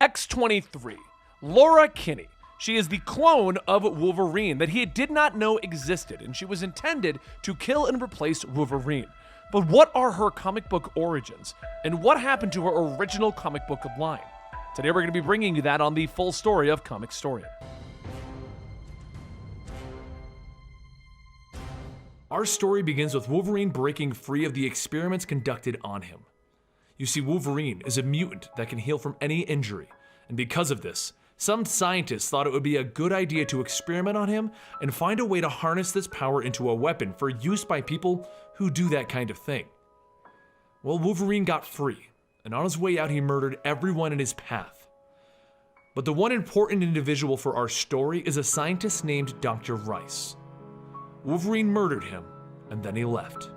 X-23, Laura Kinney. She is the clone of Wolverine that he did not know existed, and she was intended to kill and replace Wolverine. But what are her comic book origins, and what happened to her original comic book line? Today we're going to be bringing you that on the full story of Comicstorian. Our story begins with Wolverine breaking free of the experiments conducted on him. You see, Wolverine is a mutant that can heal from any injury, and because of this, some scientists thought it would be a good idea to experiment on him and find a way to harness this power into a weapon for use by people who do that kind of thing. Well, Wolverine got free, and on his way out he murdered everyone in his path. But the one important individual for our story is a scientist named Dr. Rice. Wolverine murdered him, and then he left.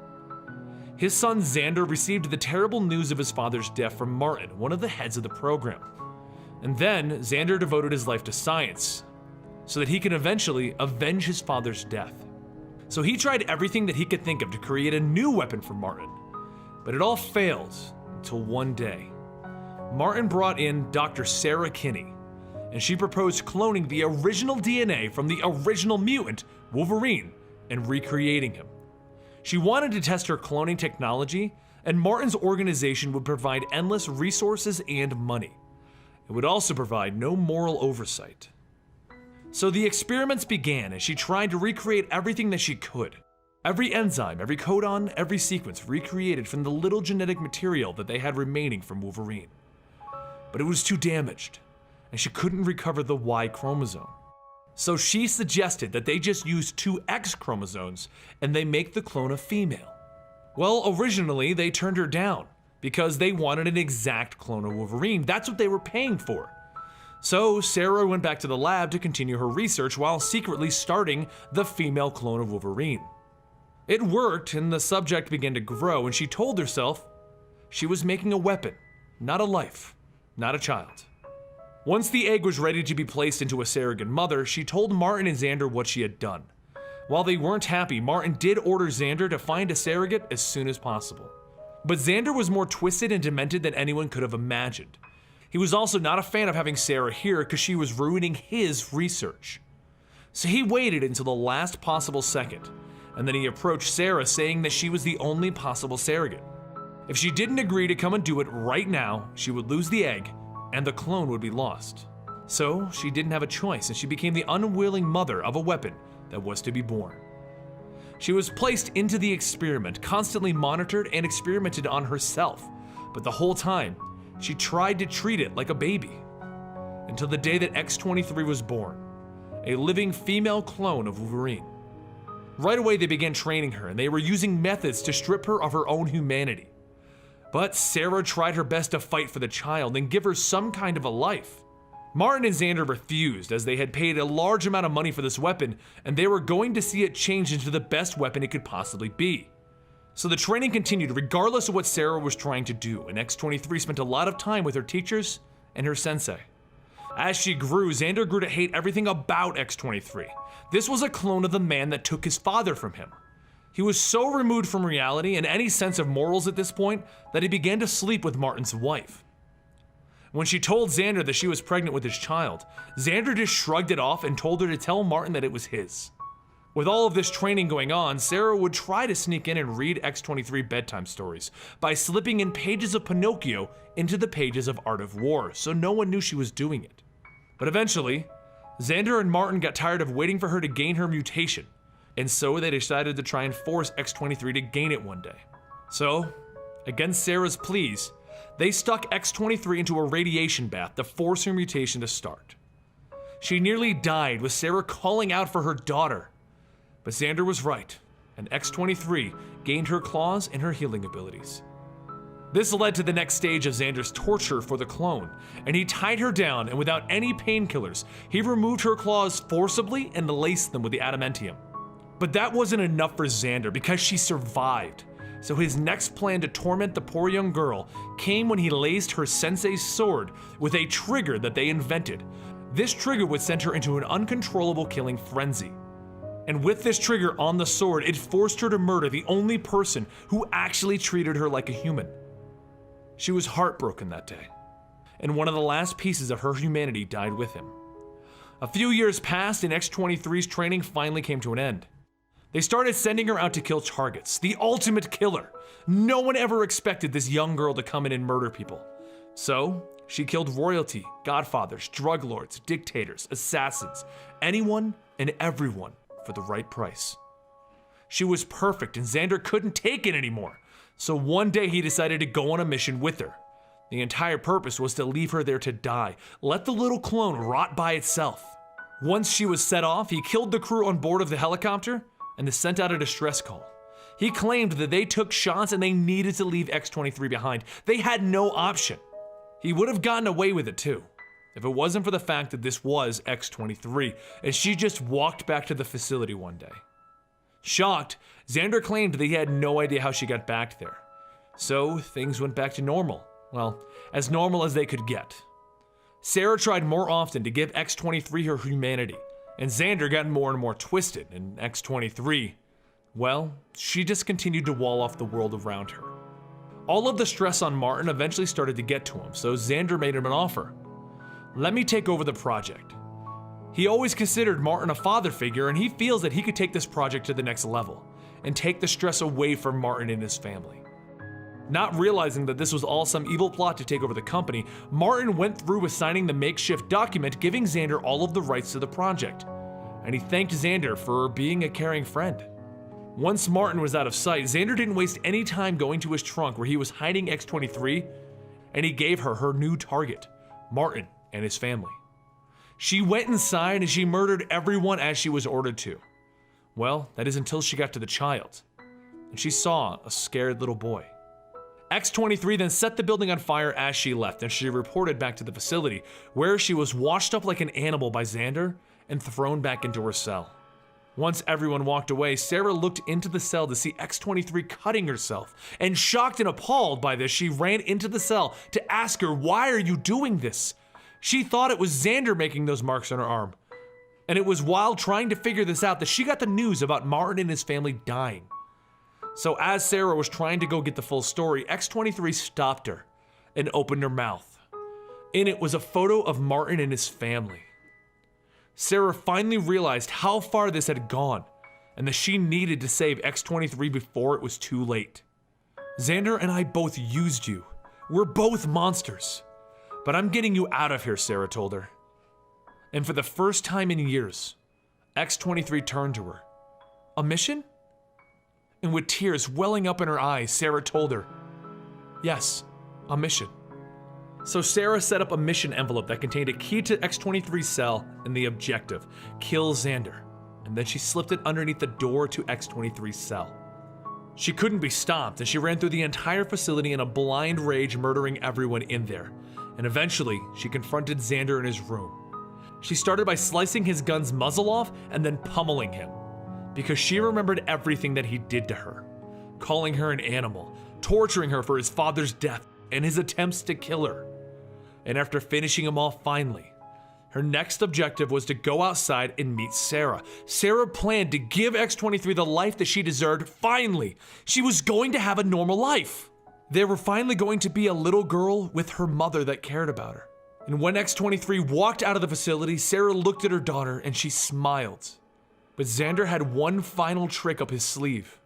His son Xander received the terrible news of his father's death from Martin, one of the heads of the program. And then Xander devoted his life to science, so that he could eventually avenge his father's death. So he tried everything that he could think of to create a new weapon for Martin, but it all failed until one day. Martin brought in Dr. Sarah Kinney, and she proposed cloning the original DNA from the original mutant, Wolverine, and recreating him. She wanted to test her cloning technology, and Martin's organization would provide endless resources and money. It would also provide no moral oversight. So the experiments began as she tried to recreate everything that she could. Every enzyme, every codon, every sequence recreated from the little genetic material that they had remaining from Wolverine. But it was too damaged, and she couldn't recover the Y chromosome. So she suggested that they just use two X chromosomes and they make the clone a female. Well, originally they turned her down because they wanted an exact clone of Wolverine. That's what they were paying for. So Sarah went back to the lab to continue her research while secretly starting the female clone of Wolverine. It worked, and the subject began to grow, and she told herself she was making a weapon, not a life, not a child. Once the egg was ready to be placed into a surrogate mother, she told Martin and Xander what she had done. While they weren't happy, Martin did order Xander to find a surrogate as soon as possible. But Xander was more twisted and demented than anyone could have imagined. He was also not a fan of having Sarah here because she was ruining his research. So he waited until the last possible second, and then he approached Sarah saying that she was the only possible surrogate. If she didn't agree to come and do it right now, she would lose the egg, and the clone would be lost. So she didn't have a choice, and she became the unwilling mother of a weapon that was to be born. She was placed into the experiment, constantly monitored and experimented on herself, but the whole time, she tried to treat it like a baby. Until the day that X-23 was born, a living female clone of Wolverine. Right away they began training her, and they were using methods to strip her of her own humanity. But Sarah tried her best to fight for the child and give her some kind of a life. Martin and Xander refused, as they had paid a large amount of money for this weapon, and they were going to see it change into the best weapon it could possibly be. So the training continued regardless of what Sarah was trying to do, and X-23 spent a lot of time with her teachers and her sensei. As she grew, Xander grew to hate everything about X-23. This was a clone of the man that took his father from him. He was so removed from reality and any sense of morals at this point that he began to sleep with Martin's wife. When she told Xander that she was pregnant with his child, Xander just shrugged it off and told her to tell Martin that it was his. With all of this training going on, Sarah would try to sneak in and read X-23 bedtime stories by slipping in pages of Pinocchio into the pages of Art of War, so no one knew she was doing it. But eventually, Xander and Martin got tired of waiting for her to gain her mutation, and so they decided to try and force X-23 to gain it one day. So, against Sarah's pleas, they stuck X-23 into a radiation bath to force her mutation to start. She nearly died with Sarah calling out for her daughter. But Xander was right, and X-23 gained her claws and her healing abilities. This led to the next stage of Xander's torture for the clone, and he tied her down, and without any painkillers, he removed her claws forcibly and laced them with the adamantium. But that wasn't enough for Xander because she survived. So his next plan to torment the poor young girl came when he laced her sensei's sword with a trigger that they invented. This trigger would send her into an uncontrollable killing frenzy. And with this trigger on the sword, it forced her to murder the only person who actually treated her like a human. She was heartbroken that day. and one of the last pieces of her humanity died with him. A few years passed and X-23's training finally came to an end. They started sending her out to kill targets, the ultimate killer. No one ever expected this young girl to come in and murder people. So, she killed royalty, godfathers, drug lords, dictators, assassins, anyone and everyone for the right price. She was perfect and Xander couldn't take it anymore. So one day he decided to go on a mission with her. The entire purpose was to leave her there to die, let the little clone rot by itself. Once she was set off, he killed the crew on board of the helicopter and sent out a distress call. He claimed that they took shots and they needed to leave X-23 behind. They had no option. He would have gotten away with it too, if it wasn't for the fact that this was X-23, and she just walked back to the facility one day. Shocked, Xander claimed that he had no idea how she got back there. So things went back to normal. Well, as normal as they could get. Sarah tried more often to give X-23 her humanity, and Xander got more and more twisted, and X-23, well, she just continued to wall off the world around her. All of the stress on Martin eventually started to get to him, so Xander made him an offer. Let me take over the project. He always considered Martin a father figure, and he feels that he could take this project to the next level, and take the stress away from Martin and his family. Not realizing that this was all some evil plot to take over the company, Martin went through with signing the makeshift document giving Xander all of the rights to the project, and he thanked Xander for being a caring friend. Once Martin was out of sight, Xander didn't waste any time going to his trunk where he was hiding X-23, and he gave her her new target, Martin and his family. She went inside and she murdered everyone as she was ordered to. Well, that is until she got to the child, and she saw a scared little boy. X-23 then set the building on fire as she left, and she reported back to the facility, where she was washed up like an animal by Xander and thrown back into her cell. Once everyone walked away, Sarah looked into the cell to see X-23 cutting herself, and shocked and appalled by this, she ran into the cell to ask her, "Why are you doing this?" She thought it was Xander making those marks on her arm. And it was while trying to figure this out that she got the news about Martin and his family dying. So as Sarah was trying to go get the full story, X-23 stopped her and opened her mouth. In it was a photo of Martin and his family. Sarah finally realized how far this had gone and that she needed to save X-23 before it was too late. "Xander and I both used you. We're both monsters. But I'm getting you out of here," Sarah told her. And for the first time in years, X-23 turned to her. "A mission?" And with tears welling up in her eyes, Sarah told her, "Yes, a mission." So Sarah set up a mission envelope that contained a key to X-23's cell and the objective, kill Xander, and then she slipped it underneath the door to X-23's cell. She couldn't be stopped, and she ran through the entire facility in a blind rage, murdering everyone in there. And eventually, she confronted Xander in his room. She started by slicing his gun's muzzle off and then pummeling him, because she remembered everything that he did to her, calling her an animal, torturing her for his father's death and his attempts to kill her. And after finishing him off finally, her next objective was to go outside and meet Sarah. Sarah planned to give X-23 the life that she deserved finally. She was going to have a normal life. There were finally going to be a little girl with her mother that cared about her. And when X-23 walked out of the facility, Sarah looked at her daughter and she smiled. But Xander had one final trick up his sleeve.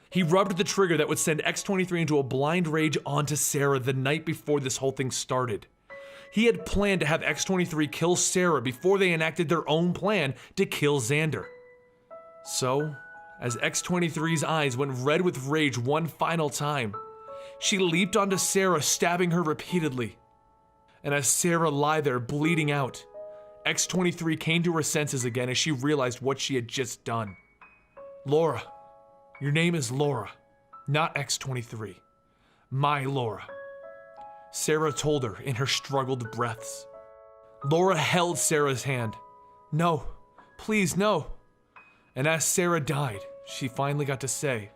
He rubbed the trigger that would send X-23 into a blind rage onto Sarah the night before this whole thing started. He had planned to have X-23 kill Sarah before they enacted their own plan to kill Xander. So, as X-23's eyes went red with rage one final time, she leaped onto Sarah, stabbing her repeatedly. And as Sarah lay there bleeding out, X-23 came to her senses again as she realized what she had just done. "Laura, your name is Laura, not X-23. My Laura," Sarah told her in her struggled breaths. Laura held Sarah's hand. "No, please no." And as Sarah died, she finally got to say,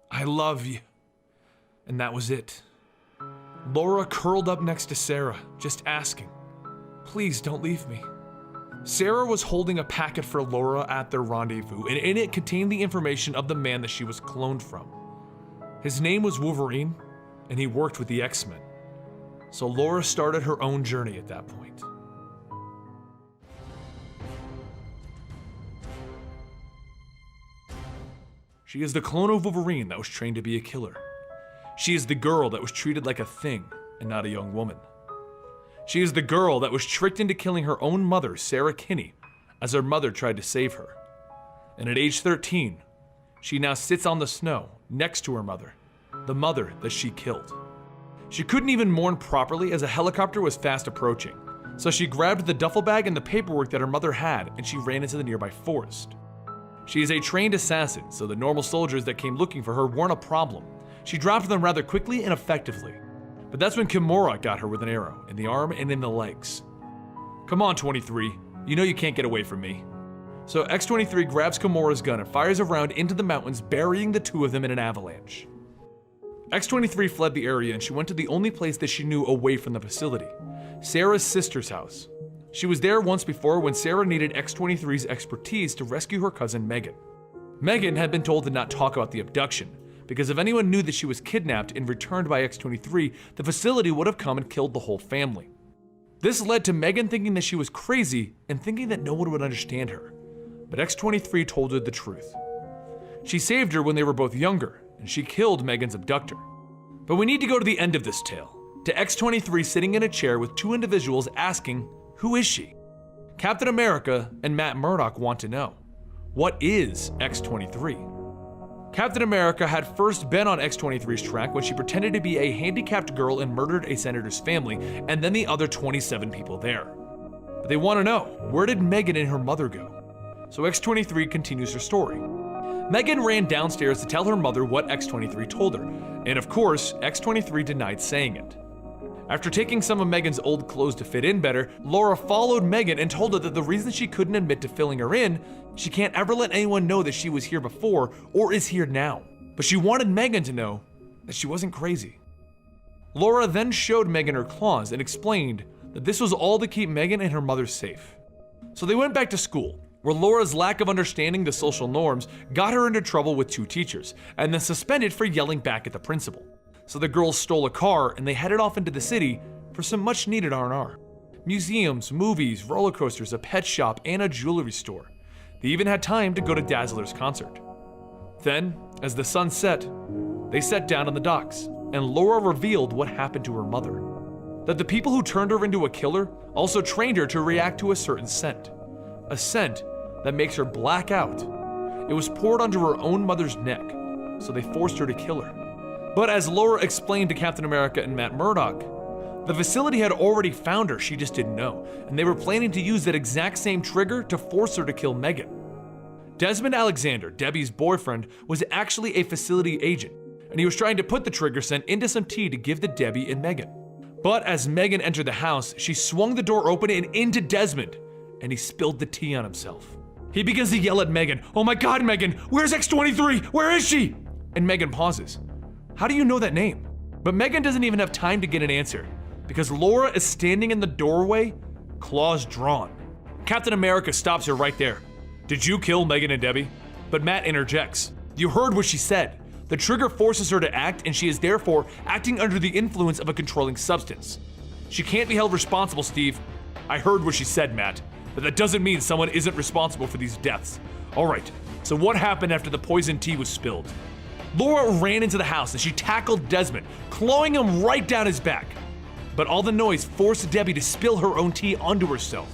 "I love you." And that was it. Laura curled up next to Sarah, just asking, "Please don't leave me." Sarah was holding a packet for Laura at their rendezvous, and in it contained the information of the man that she was cloned from. His name was Wolverine, and he worked with the X-Men. So Laura started her own journey at that point. She is the clone of Wolverine that was trained to be a killer. She is the girl that was treated like a thing and not a young woman. She is the girl that was tricked into killing her own mother, Sarah Kinney, as her mother tried to save her. And at age 13, she now sits on the snow next to her mother, the mother that she killed. She couldn't even mourn properly as a helicopter was fast approaching, so she grabbed the duffel bag and the paperwork that her mother had and she ran into the nearby forest. She is a trained assassin, so the normal soldiers that came looking for her weren't a problem. She dropped them rather quickly and effectively. But that's when Kimura got her with an arrow in the arm and in the legs. Come on, 23, you know you can't get away from me. So X-23 grabs Kimura's gun and fires a round into the mountains, burying the two of them in an avalanche. X-23 fled the area and she went to the only place that she knew away from the facility, Sarah's sister's house. She was there once before when Sarah needed X-23's expertise to rescue her cousin Megan. Megan had been told to not talk about the abduction, because if anyone knew that she was kidnapped and returned by X-23, the facility would have come and killed the whole family. This led to Megan thinking that she was crazy and thinking that no one would understand her. But X-23 told her the truth. She saved her when they were both younger, and she killed Megan's abductor. But we need to go to the end of this tale, to X-23 sitting in a chair with two individuals asking, who is she? Captain America and Matt Murdock want to know, what is X-23? Captain America had first been on X-23's track when she pretended to be a handicapped girl and murdered a senator's family, and then the other 27 people there. But they want to know, where did Megan and her mother go? So X-23 continues her story. Megan ran downstairs to tell her mother what X-23 told her, and of course, X-23 denied saying it. After taking some of Megan's old clothes to fit in better, Laura followed Megan and told her that the reason she couldn't admit to filling her in, she can't ever let anyone know that she was here before or is here now. But she wanted Megan to know that she wasn't crazy. Laura then showed Megan her claws and explained that this was all to keep Megan and her mother safe. So they went back to school, where Laura's lack of understanding the social norms got her into trouble with two teachers, and then suspended for yelling back at the principal. So the girls stole a car and they headed off into the city for some much needed R&R. Museums, movies, roller coasters, a pet shop, and a jewelry store. They even had time to go to Dazzler's concert. Then, as the sun set, they sat down on the docks, and Laura revealed what happened to her mother. That the people who turned her into a killer also trained her to react to a certain scent. A scent that makes her black out. It was poured onto her own mother's neck, so they forced her to kill her. But as Laura explained to Captain America and Matt Murdock, the facility had already found her, she just didn't know, and they were planning to use that exact same trigger to force her to kill Megan. Desmond Alexander, Debbie's boyfriend, was actually a facility agent, and he was trying to put the trigger scent into some tea to give to Debbie and Megan. But as Megan entered the house, she swung the door open and into Desmond, and he spilled the tea on himself. He begins to yell at Megan, "Oh my God, Megan, where's X-23? Where is she?" And Megan pauses. "How do you know that name?" But Megan doesn't even have time to get an answer, because Laura is standing in the doorway, claws drawn. Captain America stops her right there. "Did you kill Megan and Debbie?" But Matt interjects. "You heard what she said. The trigger forces her to act, and she is therefore acting under the influence of a controlling substance. She can't be held responsible, Steve." "I heard what she said, Matt, but that doesn't mean someone isn't responsible for these deaths. All right, so what happened after the poison tea was spilled?" Laura ran into the house and she tackled Desmond, clawing him right down his back. But all the noise forced Debbie to spill her own tea onto herself.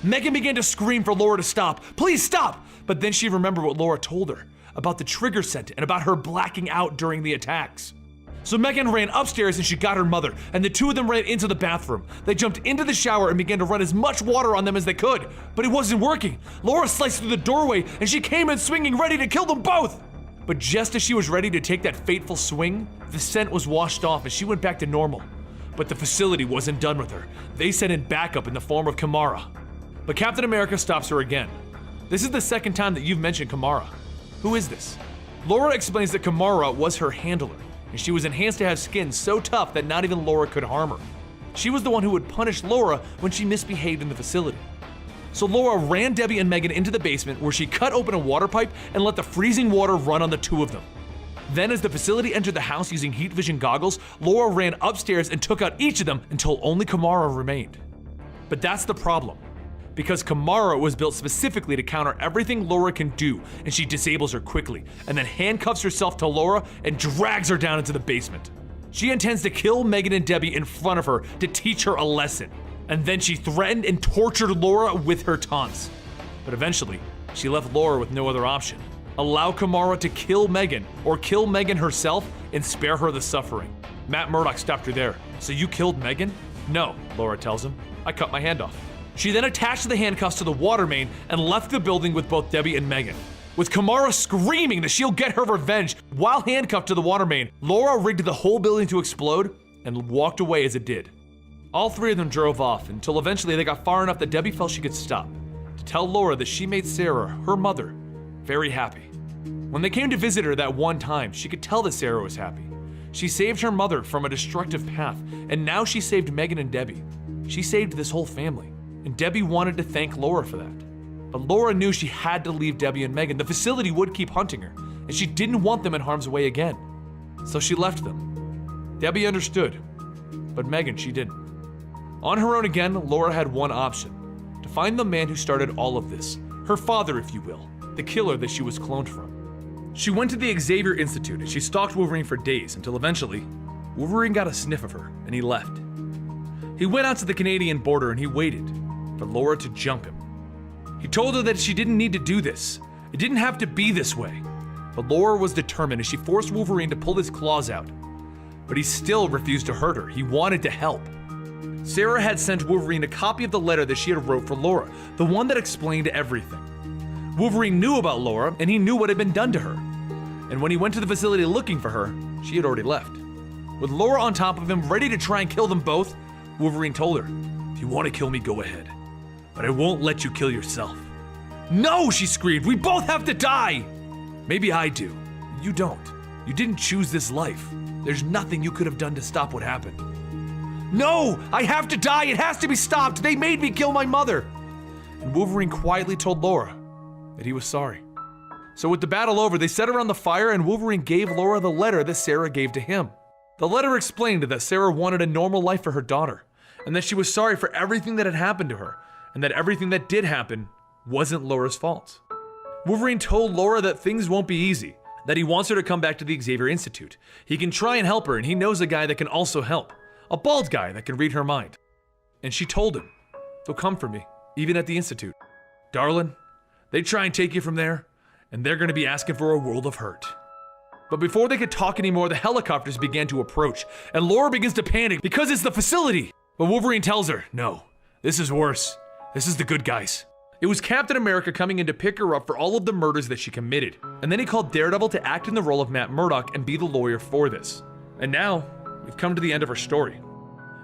Megan began to scream for Laura to stop. "Please stop!" But then she remembered what Laura told her about the trigger scent and about her blacking out during the attacks. So Megan ran upstairs and she got her mother, and the two of them ran into the bathroom. They jumped into the shower and began to run as much water on them as they could, but it wasn't working. Laura sliced through the doorway and she came in swinging, ready to kill them both. But just as she was ready to take that fateful swing, the scent was washed off and she went back to normal. But the facility wasn't done with her. They sent in backup in the form of Kimura. But Captain America stops her again. "This is the second time that you've mentioned Kimura. Who is this?" Laura explains that Kimura was her handler, and she was enhanced to have skin so tough that not even Laura could harm her. She was the one who would punish Laura when she misbehaved in the facility. So Laura ran Debbie and Megan into the basement, where she cut open a water pipe and let the freezing water run on the two of them. Then as the facility entered the house using heat vision goggles, Laura ran upstairs and took out each of them until only Kamara remained. But that's the problem, because Kamara was built specifically to counter everything Laura can do, and she disables her quickly, and then handcuffs herself to Laura and drags her down into the basement. She intends to kill Megan and Debbie in front of her to teach her a lesson, and then she threatened and tortured Laura with her taunts. But eventually, she left Laura with no other option. Allow Kamara to kill Megan, or kill Megan herself and spare her the suffering. Matt Murdock stopped her there. So you killed Megan? No, Laura tells him. I cut my hand off. She then attached the handcuffs to the water main and left the building with both Debbie and Megan. With Kamara screaming that she'll get her revenge while handcuffed to the water main, Laura rigged the whole building to explode and walked away as it did. All three of them drove off until eventually they got far enough that Debbie felt she could stop to tell Laura that she made Sarah, her mother, very happy. When they came to visit her that one time, she could tell that Sarah was happy. She saved her mother from a destructive path, and now she saved Megan and Debbie. She saved this whole family, and Debbie wanted to thank Laura for that. But Laura knew she had to leave Debbie and Megan. The facility would keep hunting her, and she didn't want them in harm's way again. So she left them. Debbie understood, but Megan, she didn't. On her own again, Laura had one option: to find the man who started all of this, her father, if you will, the killer that she was cloned from. She went to the Xavier Institute and she stalked Wolverine for days until eventually, Wolverine got a sniff of her and he left. He went out to the Canadian border and he waited for Laura to jump him. He told her that she didn't need to do this. It didn't have to be this way. But Laura was determined as she forced Wolverine to pull his claws out. But he still refused to hurt her. He wanted to help. Sarah had sent Wolverine a copy of the letter that she had wrote for Laura, the one that explained everything. Wolverine knew about Laura, and he knew what had been done to her. And when he went to the facility looking for her, she had already left. With Laura on top of him, ready to try and kill them both, Wolverine told her, "If you want to kill me, go ahead. But I won't let you kill yourself." "No!" she screamed. "We both have to die!" "Maybe I do. You don't. You didn't choose this life. There's nothing you could have done to stop what happened." "No! I have to die! It has to be stopped! They made me kill my mother!" And Wolverine quietly told Laura that he was sorry. So with the battle over, they sat around the fire and Wolverine gave Laura the letter that Sarah gave to him. The letter explained that Sarah wanted a normal life for her daughter, and that she was sorry for everything that had happened to her, and that everything that did happen wasn't Laura's fault. Wolverine told Laura that things won't be easy, that he wants her to come back to the Xavier Institute. He can try and help her, and he knows a guy that can also help. A bald guy that can read her mind. And she told him, "They'll come for me, even at the Institute. Darling, they try and take you from there, and they're going to be asking for a world of hurt." But before they could talk anymore, the helicopters began to approach, and Laura begins to panic because it's the facility. But Wolverine tells her, "No, this is worse. This is the good guys." It was Captain America coming in to pick her up for all of the murders that she committed. And then he called Daredevil to act in the role of Matt Murdock and be the lawyer for this. And now, we've come to the end of her story.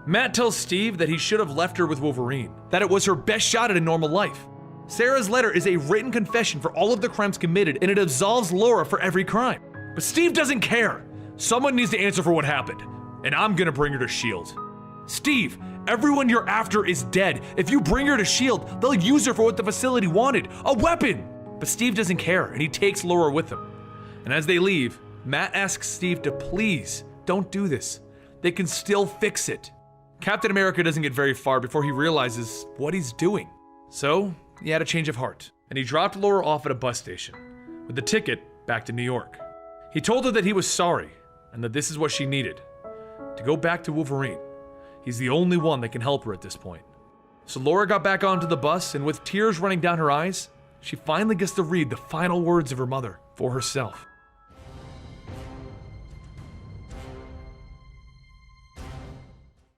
Matt tells Steve that he should have left her with Wolverine, that it was her best shot at a normal life. Sarah's letter is a written confession for all of the crimes committed, and it absolves Laura for every crime. But Steve doesn't care. Someone needs to answer for what happened, and I'm gonna bring her to S.H.I.E.L.D. Steve, everyone you're after is dead. If you bring her to S.H.I.E.L.D., they'll use her for what the facility wanted, a weapon. But Steve doesn't care, and he takes Laura with him. And as they leave, Matt asks Steve to please don't do this. They can still fix it. Captain America doesn't get very far before he realizes what he's doing. So, he had a change of heart, and he dropped Laura off at a bus station with the ticket back to New York. He told her that he was sorry, and that this is what she needed, to go back to Wolverine. He's the only one that can help her at this point. So Laura got back onto the bus, and with tears running down her eyes, she finally gets to read the final words of her mother for herself.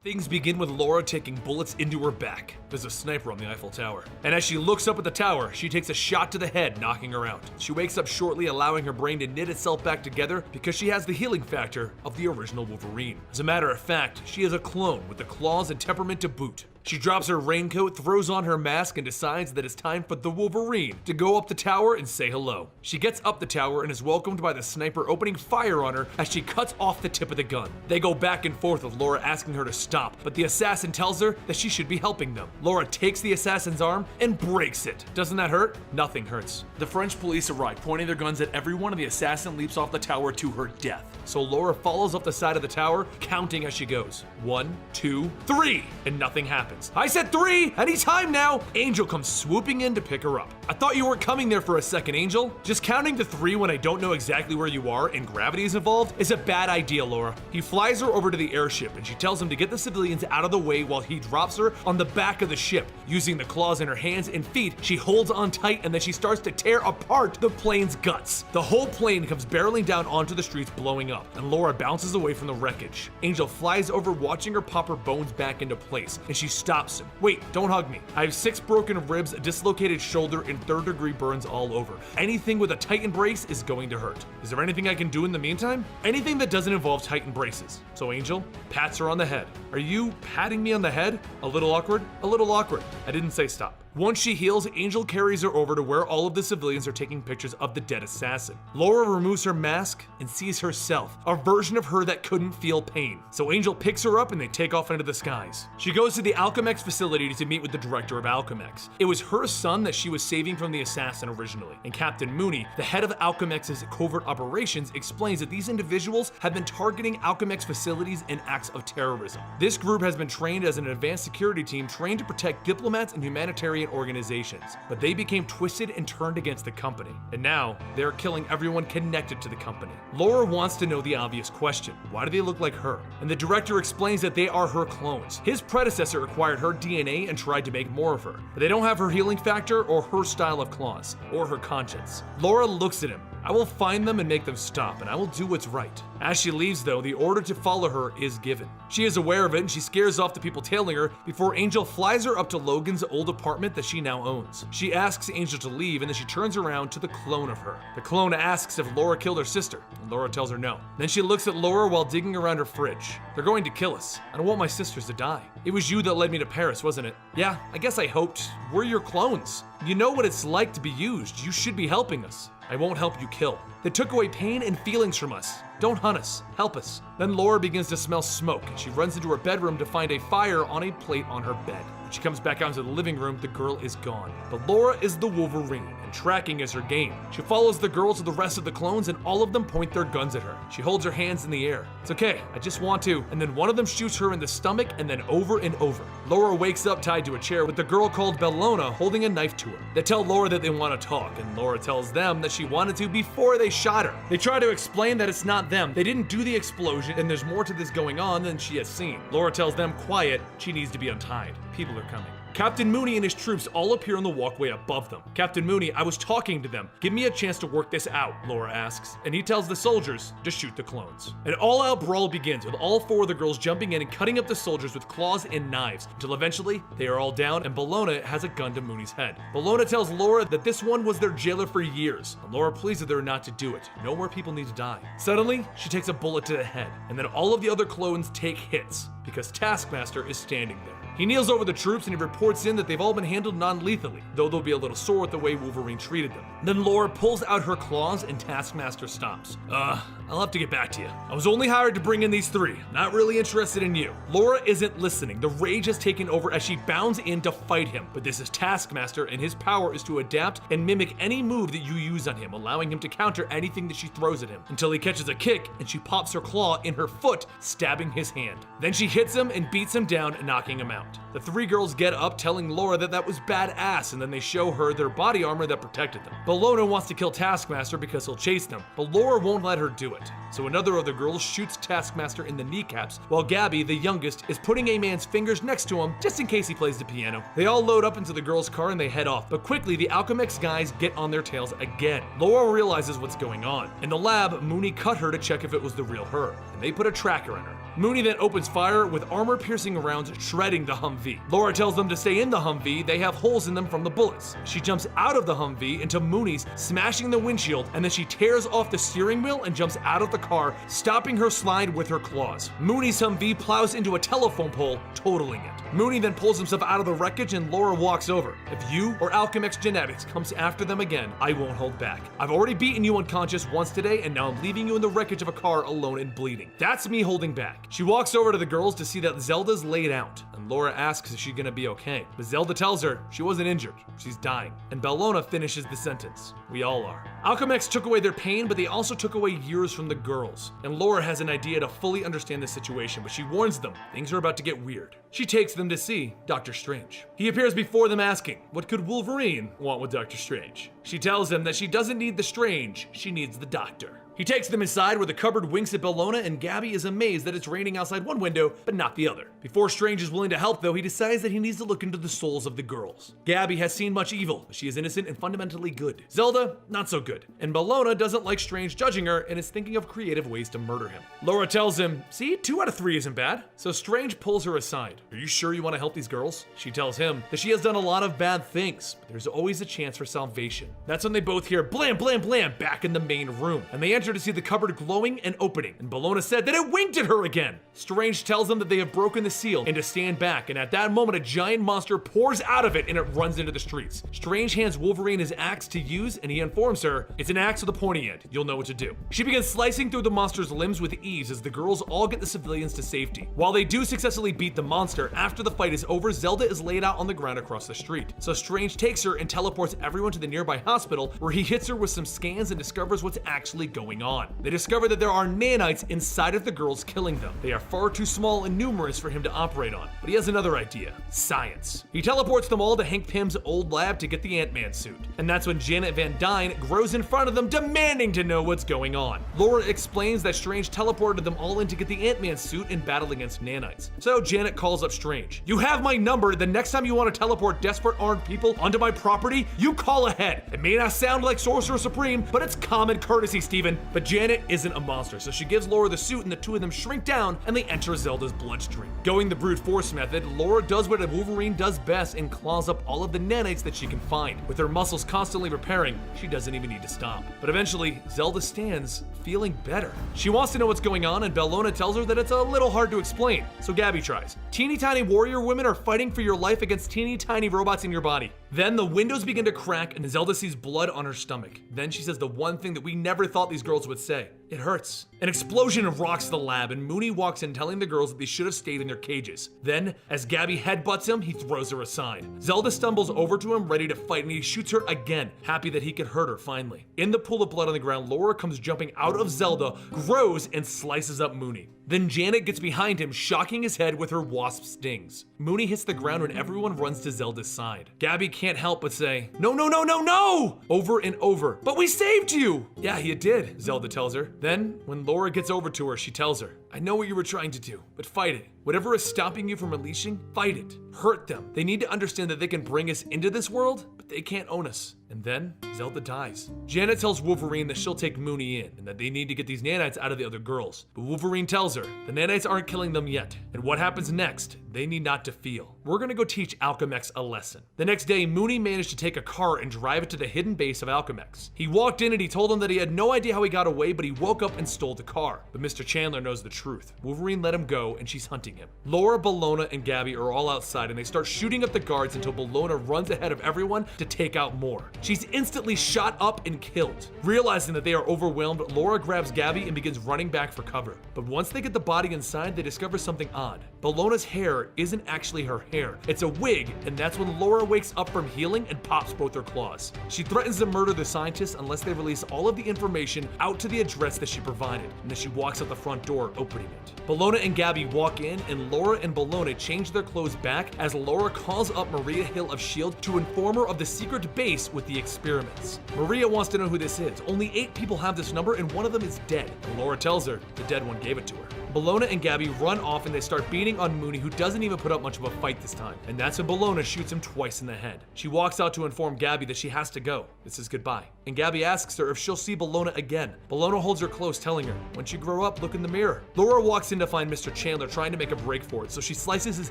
Things begin with Laura taking bullets into her back. There's a sniper on the Eiffel Tower. And as she looks up at the tower, she takes a shot to the head, knocking her out. She wakes up shortly, allowing her brain to knit itself back together because she has the healing factor of the original Wolverine. As a matter of fact, she is a clone with the claws and temperament to boot. She drops her raincoat, throws on her mask, and decides that it's time for the Wolverine to go up the tower and say hello. She gets up the tower and is welcomed by the sniper opening fire on her as she cuts off the tip of the gun. They go back and forth with Laura asking her to stop, but the assassin tells her that she should be helping them. Laura takes the assassin's arm and breaks it. Doesn't that hurt? Nothing hurts. The French police arrive, pointing their guns at everyone, and the assassin leaps off the tower to her death. So Laura follows up the side of the tower, counting as she goes. 1, 2, 3, and nothing happens. I said 3! Anytime now! Angel comes swooping in to pick her up. I thought you weren't coming there for a second, Angel. Just counting to 3 when I don't know exactly where you are and gravity is involved is a bad idea, Laura. He flies her over to the airship and she tells him to get the civilians out of the way while he drops her on the back of the ship. Using the claws in her hands and feet, she holds on tight and then she starts to tear apart the plane's guts. The whole plane comes barreling down onto the streets, blowing up, and Laura bounces away from the wreckage. Angel flies over, watching her pop her bones back into place, and she stops him. Wait, don't hug me. I have 6 broken ribs, a dislocated shoulder, and 3rd-degree burns all over. Anything with a tight embrace is going to hurt. Is there anything I can do in the meantime? Anything that doesn't involve tight embraces. So Angel pats her on the head. Are you patting me on the head? A little awkward? A little awkward. I didn't say stop. Once she heals, Angel carries her over to where all of the civilians are taking pictures of the dead assassin. Laura removes her mask and sees herself, a version of her that couldn't feel pain. So Angel picks her up and they take off into the skies. She goes to the Alchemex facility to meet with the director of Alchemex. It was her son that she was saving from the assassin originally, and Captain Mooney, the head of Alchemex's covert operations, explains that these individuals have been targeting Alchemex facilities in acts of terrorism. This group has been trained as an advanced security team trained to protect diplomats and humanitarian organizations, but they became twisted and turned against the company, and now they're killing everyone connected to the company. Laura wants to know the obvious question: why do they look like her? And the director explains that they are her clones. His predecessor acquired her DNA and tried to make more of her, but they don't have her healing factor or her style of claws, or her conscience. Laura looks at him. I will find them and make them stop, and I will do what's right. As she leaves though, the order to follow her is given. She is aware of it and she scares off the people tailing her before Angel flies her up to Logan's old apartment that she now owns. She asks Angel to leave and then she turns around to the clone of her. The clone asks if Laura killed her sister, and Laura tells her no. Then she looks at Laura while digging around her fridge. They're going to kill us. I don't want my sisters to die. It was you that led me to Paris, wasn't it? Yeah, I guess I hoped. We're your clones. You know what it's like to be used. You should be helping us. I won't help you kill. They took away pain and feelings from us. Don't hunt us. Help us. Then Laura begins to smell smoke, and she runs into her bedroom to find a fire on a plate on her bed. When she comes back out into the living room, the girl is gone. But Laura is the Wolverine, and tracking is her game. She follows the girl to the rest of the clones, and all of them point their guns at her. She holds her hands in the air. It's okay, I just want to. And then one of them shoots her in the stomach, and then over and over. Laura wakes up tied to a chair with the girl called Bellona holding a knife to her. They tell Laura that they want to talk, and Laura tells them that she wanted to before they shot her. They try to explain that it's not them. They didn't do the explosion, and there's more to this going on than she has seen. Laura tells them quiet, she needs to be untied. People are coming. Captain Mooney and his troops all appear on the walkway above them. Captain Mooney, I was talking to them. Give me a chance to work this out, Laura asks, and he tells the soldiers to shoot the clones. An all-out brawl begins with all 4 of the girls jumping in and cutting up the soldiers with claws and knives, until eventually they are all down and Bellona has a gun to Mooney's head. Bellona tells Laura that this one was their jailer for years, and Laura pleads with her not to do it. No more people need to die. Suddenly, she takes a bullet to the head, and then all of the other clones take hits, because Taskmaster is standing there. He kneels over the troops and he reports in that they've all been handled non-lethally, though they'll be a little sore with the way Wolverine treated them. Then Laura pulls out her claws and Taskmaster stops. I'll have to get back to you. I was only hired to bring in these 3. Not really interested in you. Laura isn't listening. The rage has taken over as she bounds in to fight him. But this is Taskmaster, and his power is to adapt and mimic any move that you use on him, allowing him to counter anything that she throws at him, until he catches a kick and she pops her claw in her foot, stabbing his hand. Then she hits him and beats him down, knocking him out. The 3 girls get up, telling Laura that that was badass, and then they show her their body armor that protected them. Bellona wants to kill Taskmaster because he'll chase them, but Laura won't let her do it. So another of the girls shoots Taskmaster in the kneecaps, while Gabby, the youngest, is putting a man's fingers next to him just in case he plays the piano. They all load up into the girl's car and they head off, but quickly the Alchemex guys get on their tails again. Laura realizes what's going on. In the lab, Mooney cut her to check if it was the real her, and they put a tracker in her. Mooney then opens fire with armor-piercing rounds shredding the Humvee. Laura tells them to stay in the Humvee, they have holes in them from the bullets. She jumps out of the Humvee into Mooney's, smashing the windshield, and then she tears off the steering wheel and jumps out of the car, stopping her slide with her claws. Mooney's Humvee plows into a telephone pole, totaling it. Mooney then pulls himself out of the wreckage and Laura walks over. If you or Alchemix Genetics comes after them again, I won't hold back. I've already beaten you unconscious once today, and now I'm leaving you in the wreckage of a car alone and bleeding. That's me holding back. She walks over to the girls to see that Zelda's laid out, and Laura asks if she's gonna be okay. But Zelda tells her she wasn't injured, she's dying. And Bellona finishes the sentence. We all are. Alchemix took away their pain, but they also took away years from the girls. And Laura has an idea to fully understand the situation, but she warns them things are about to get weird. She takes them to see Doctor Strange. He appears before them asking, what could Wolverine want with Doctor Strange? She tells him that she doesn't need the Strange, she needs the Doctor. He takes them inside where the cupboard winks at Bellona, and Gabby is amazed that it's raining outside one window, but not the other. Before Strange is willing to help though, he decides that he needs to look into the souls of the girls. Gabby has seen much evil, but she is innocent and fundamentally good. Zelda, not so good. And Bellona doesn't like Strange judging her and is thinking of creative ways to murder him. Laura tells him, see, 2 out of 3 isn't bad. So Strange pulls her aside. Are you sure you want to help these girls? She tells him that she has done a lot of bad things, but there's always a chance for salvation. That's when they both hear blam, blam, blam back in the main room, and they enter to see the cupboard glowing and opening, and Bellona said that it winked at her again. Strange tells them that they have broken the seal and to stand back, and at that moment a giant monster pours out of it and it runs into the streets. Strange hands Wolverine his axe to use, and he informs her, it's an axe with a pointy end, you'll know what to do. She begins slicing through the monster's limbs with ease as the girls all get the civilians to safety. While they do successfully beat the monster, after the fight is over, Zelda is laid out on the ground across the street. So Strange takes her and teleports everyone to the nearby hospital, where he hits her with some scans and discovers what's actually going on. They discover that there are nanites inside of the girls, killing them. They are far too small and numerous for him to operate on, but he has another idea: science. He teleports them all to Hank Pym's old lab to get the Ant-Man suit. And that's when Janet Van Dyne grows in front of them, demanding to know what's going on. Laura explains that Strange teleported them all in to get the Ant-Man suit and battle against nanites. So Janet calls up Strange. You have my number. The next time you want to teleport desperate armed people onto my property, you call ahead. It may not sound like Sorcerer Supreme, but it's common courtesy, Steven. But Janet isn't a monster, so she gives Laura the suit and the two of them shrink down and they enter Zelda's bloodstream. Going the brute force method, Laura does what a Wolverine does best and claws up all of the nanites that she can find. With her muscles constantly repairing, she doesn't even need to stop. But eventually, Zelda stands feeling better. She wants to know what's going on, and Bellona tells her that it's a little hard to explain, so Gabby tries. Teeny tiny warrior women are fighting for your life against teeny tiny robots in your body. Then the windows begin to crack and Zelda sees blood on her stomach. Then she says the one thing that we never thought these girls would say. It hurts. An explosion rocks the lab and Mooney walks in telling the girls that they should have stayed in their cages. Then, as Gabby headbutts him, he throws her aside. Zelda stumbles over to him ready to fight and he shoots her again, happy that he could hurt her finally. In the pool of blood on the ground, Laura comes jumping out of Zelda, grows, and slices up Mooney. Then Janet gets behind him, shocking his head with her wasp stings. Mooney hits the ground when everyone runs to Zelda's side. Gabby can't help but say, no, no, no, no, no! Over and over. But we saved you! Yeah, you did, Zelda tells her. Then, when Laura gets over to her, she tells her, I know what you were trying to do, but fight it. Whatever is stopping you from unleashing, fight it. Hurt them. They need to understand that they can bring us into this world, but they can't own us. And then, Zelda dies. Janet tells Wolverine that she'll take Mooney in, and that they need to get these nanites out of the other girls. But Wolverine tells her, the nanites aren't killing them yet, and what happens next, they need not to feel. We're gonna go teach Alchemix a lesson. The next day, Mooney managed to take a car and drive it to the hidden base of Alchemix. He walked in and he told them that he had no idea how he got away, but he woke up and stole the car. But Mr. Chandler knows the truth. Wolverine let him go, and she's hunting him. Laura, Bellona, and Gabby are all outside, and they start shooting up the guards until Bellona runs ahead of everyone to take out more. She's instantly shot up and killed. Realizing that they are overwhelmed, Laura grabs Gabby and begins running back for cover. But once they get the body inside, they discover something odd. Bellona's hair isn't actually her hair. It's a wig, and that's when Laura wakes up from healing and pops both her claws. She threatens to murder the scientists unless they release all of the information out to the address that she provided, and then she walks out the front door, opening it. Bellona and Gabby walk in, and Laura and Bellona change their clothes back as Laura calls up Maria Hill of S.H.I.E.L.D. to inform her of the secret base with the experiments. Maria wants to know who this is. Only 8 people have this number, and one of them is dead. And Laura tells her the dead one gave it to her. Bellona and Gabby run off and they start beating on Mooney, who doesn't even put up much of a fight this time. And that's when Bellona shoots him twice in the head. She walks out to inform Gabby that she has to go. This is goodbye. And Gabby asks her if she'll see Bellona again. Bellona holds her close, telling her, when you grow up, look in the mirror. Laura walks in to find Mr. Chandler trying to make a break for it, so she slices his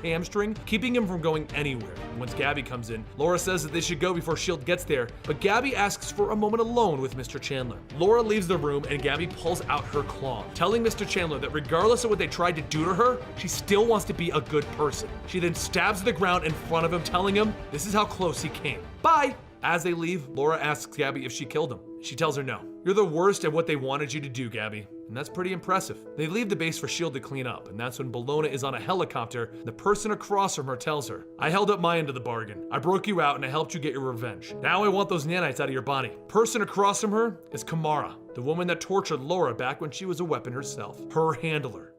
hamstring, keeping him from going anywhere. And once Gabby comes in, Laura says that they should go before S.H.I.E.L.D. gets there, but Gabby asks for a moment alone with Mr. Chandler. Laura leaves the room and Gabby pulls out her claw, telling Mr. Chandler that regardless of what they tried to do to her, she still wants to be a good person. She then stabs the ground in front of him, telling him this is how close he came. Bye! As they leave, Laura asks Gabby if she killed him. She tells her no. You're the worst at what they wanted you to do, Gabby. And that's pretty impressive. They leave the base for S.H.I.E.L.D. to clean up, and that's when Bellona is on a helicopter, and the person across from her tells her, I held up my end of the bargain. I broke you out and I helped you get your revenge. Now I want those nanites out of your body. Person across from her is Kamara, the woman that tortured Laura back when she was a weapon herself. Her handler.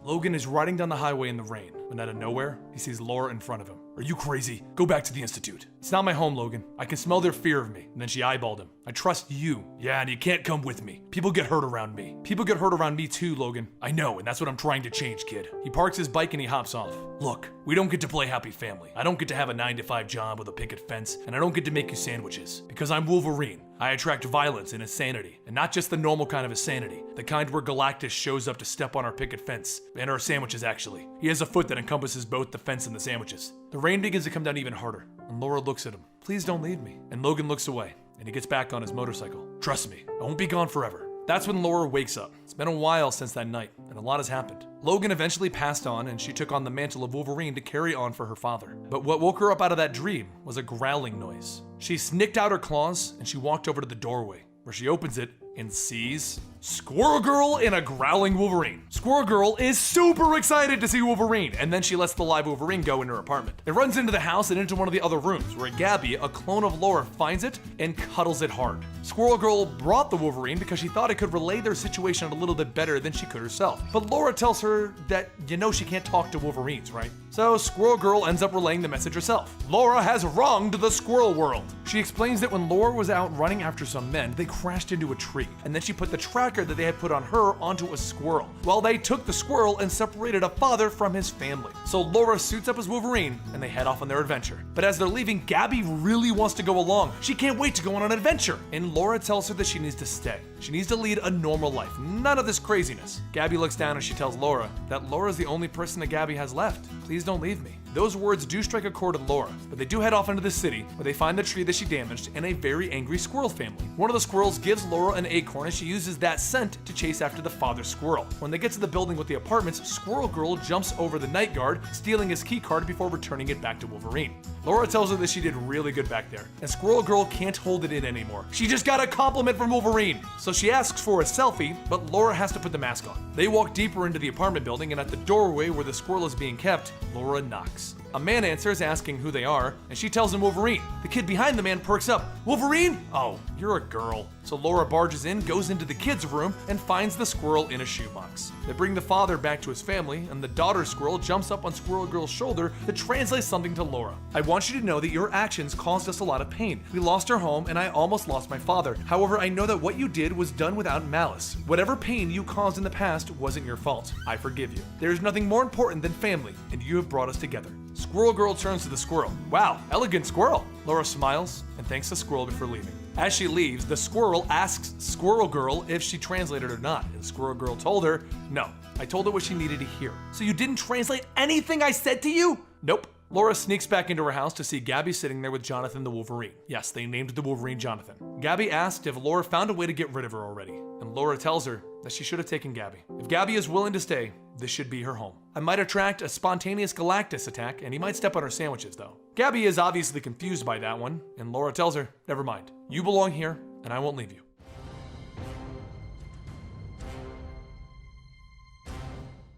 Logan is riding down the highway in the rain, when out of nowhere, he sees Laura in front of him. Are you crazy? Go back to the Institute. It's not my home, Logan. I can smell their fear of me. And then she eyeballed him. I trust you. Yeah, and you can't come with me. People get hurt around me. People get hurt around me too, Logan. I know, and that's what I'm trying to change, kid. He parks his bike and he hops off. Look, we don't get to play happy family. I don't get to have a 9-to-5 job with a picket fence, and I don't get to make you sandwiches. Because I'm Wolverine. I attract violence and insanity, and not just the normal kind of insanity, the kind where Galactus shows up to step on our picket fence, and our sandwiches actually. He has a foot that encompasses both the fence and the sandwiches. The rain begins to come down even harder, and Laura looks at him. Please don't leave me. And Logan looks away, and he gets back on his motorcycle. Trust me, I won't be gone forever. That's when Laura wakes up. It's been a while since that night, and a lot has happened. Logan eventually passed on, and she took on the mantle of Wolverine to carry on for her father. But what woke her up out of that dream was a growling noise. She snicked out her claws, and she walked over to the doorway, where she opens it and sees Squirrel Girl and a growling Wolverine. Squirrel Girl is super excited to see Wolverine, and then she lets the live Wolverine go in her apartment. It runs into the house and into one of the other rooms, where Gabby, a clone of Laura, finds it and cuddles it hard. Squirrel Girl brought the Wolverine because she thought it could relay their situation a little bit better than she could herself. But Laura tells her that, she can't talk to Wolverines, right? So Squirrel Girl ends up relaying the message herself. Laura has wronged the squirrel world. She explains that when Laura was out running after some men, they crashed into a tree, and then she put the tracker that they had put on her onto a squirrel. Well, they took the squirrel and separated a father from his family. So Laura suits up as Wolverine, and they head off on their adventure. But as they're leaving, Gabby really wants to go along. She can't wait to go on an adventure. And Laura tells her that she needs to stay. She needs to lead a normal life. None of this craziness. Gabby looks down and she tells Laura that Laura's the only person that Gabby has left. Please don't leave me. Those words do strike a chord with Laura, but they do head off into the city, where they find the tree that she damaged and a very angry squirrel family. One of the squirrels gives Laura an acorn, and she uses that scent to chase after the father squirrel. When they get to the building with the apartments, Squirrel Girl jumps over the night guard, stealing his key card before returning it back to Wolverine. Laura tells her that she did really good back there, and Squirrel Girl can't hold it in anymore. She just got a compliment from Wolverine! So she asks for a selfie, but Laura has to put the mask on. They walk deeper into the apartment building, and at the doorway where the squirrel is being kept, Laura knocks. A man answers, asking who they are, and she tells him Wolverine. The kid behind the man perks up. Wolverine? Oh, you're a girl. So Laura barges in, goes into the kid's room, and finds the squirrel in a shoebox. They bring the father back to his family, and the daughter squirrel jumps up on Squirrel Girl's shoulder to translate something to Laura. I want you to know that your actions caused us a lot of pain. We lost our home, and I almost lost my father. However, I know that what you did was done without malice. Whatever pain you caused in the past wasn't your fault. I forgive you. There is nothing more important than family, and you have brought us together. Squirrel Girl turns to the squirrel. Wow, elegant squirrel. Laura smiles and thanks the squirrel before leaving. As she leaves, the squirrel asks Squirrel Girl if she translated or not, and Squirrel Girl told her, no, I told her what she needed to hear. So you didn't translate anything I said to you? Nope. Laura sneaks back into her house to see Gabby sitting there with Jonathan the Wolverine. Yes, they named the Wolverine Jonathan. Gabby asked if Laura found a way to get rid of her already, and Laura tells her that she should have taken Gabby. If Gabby is willing to stay, this should be her home. I might attract a spontaneous Galactus attack, and he might step on her sandwiches though. Gabby is obviously confused by that one, and Laura tells her, never mind. You belong here, and I won't leave you.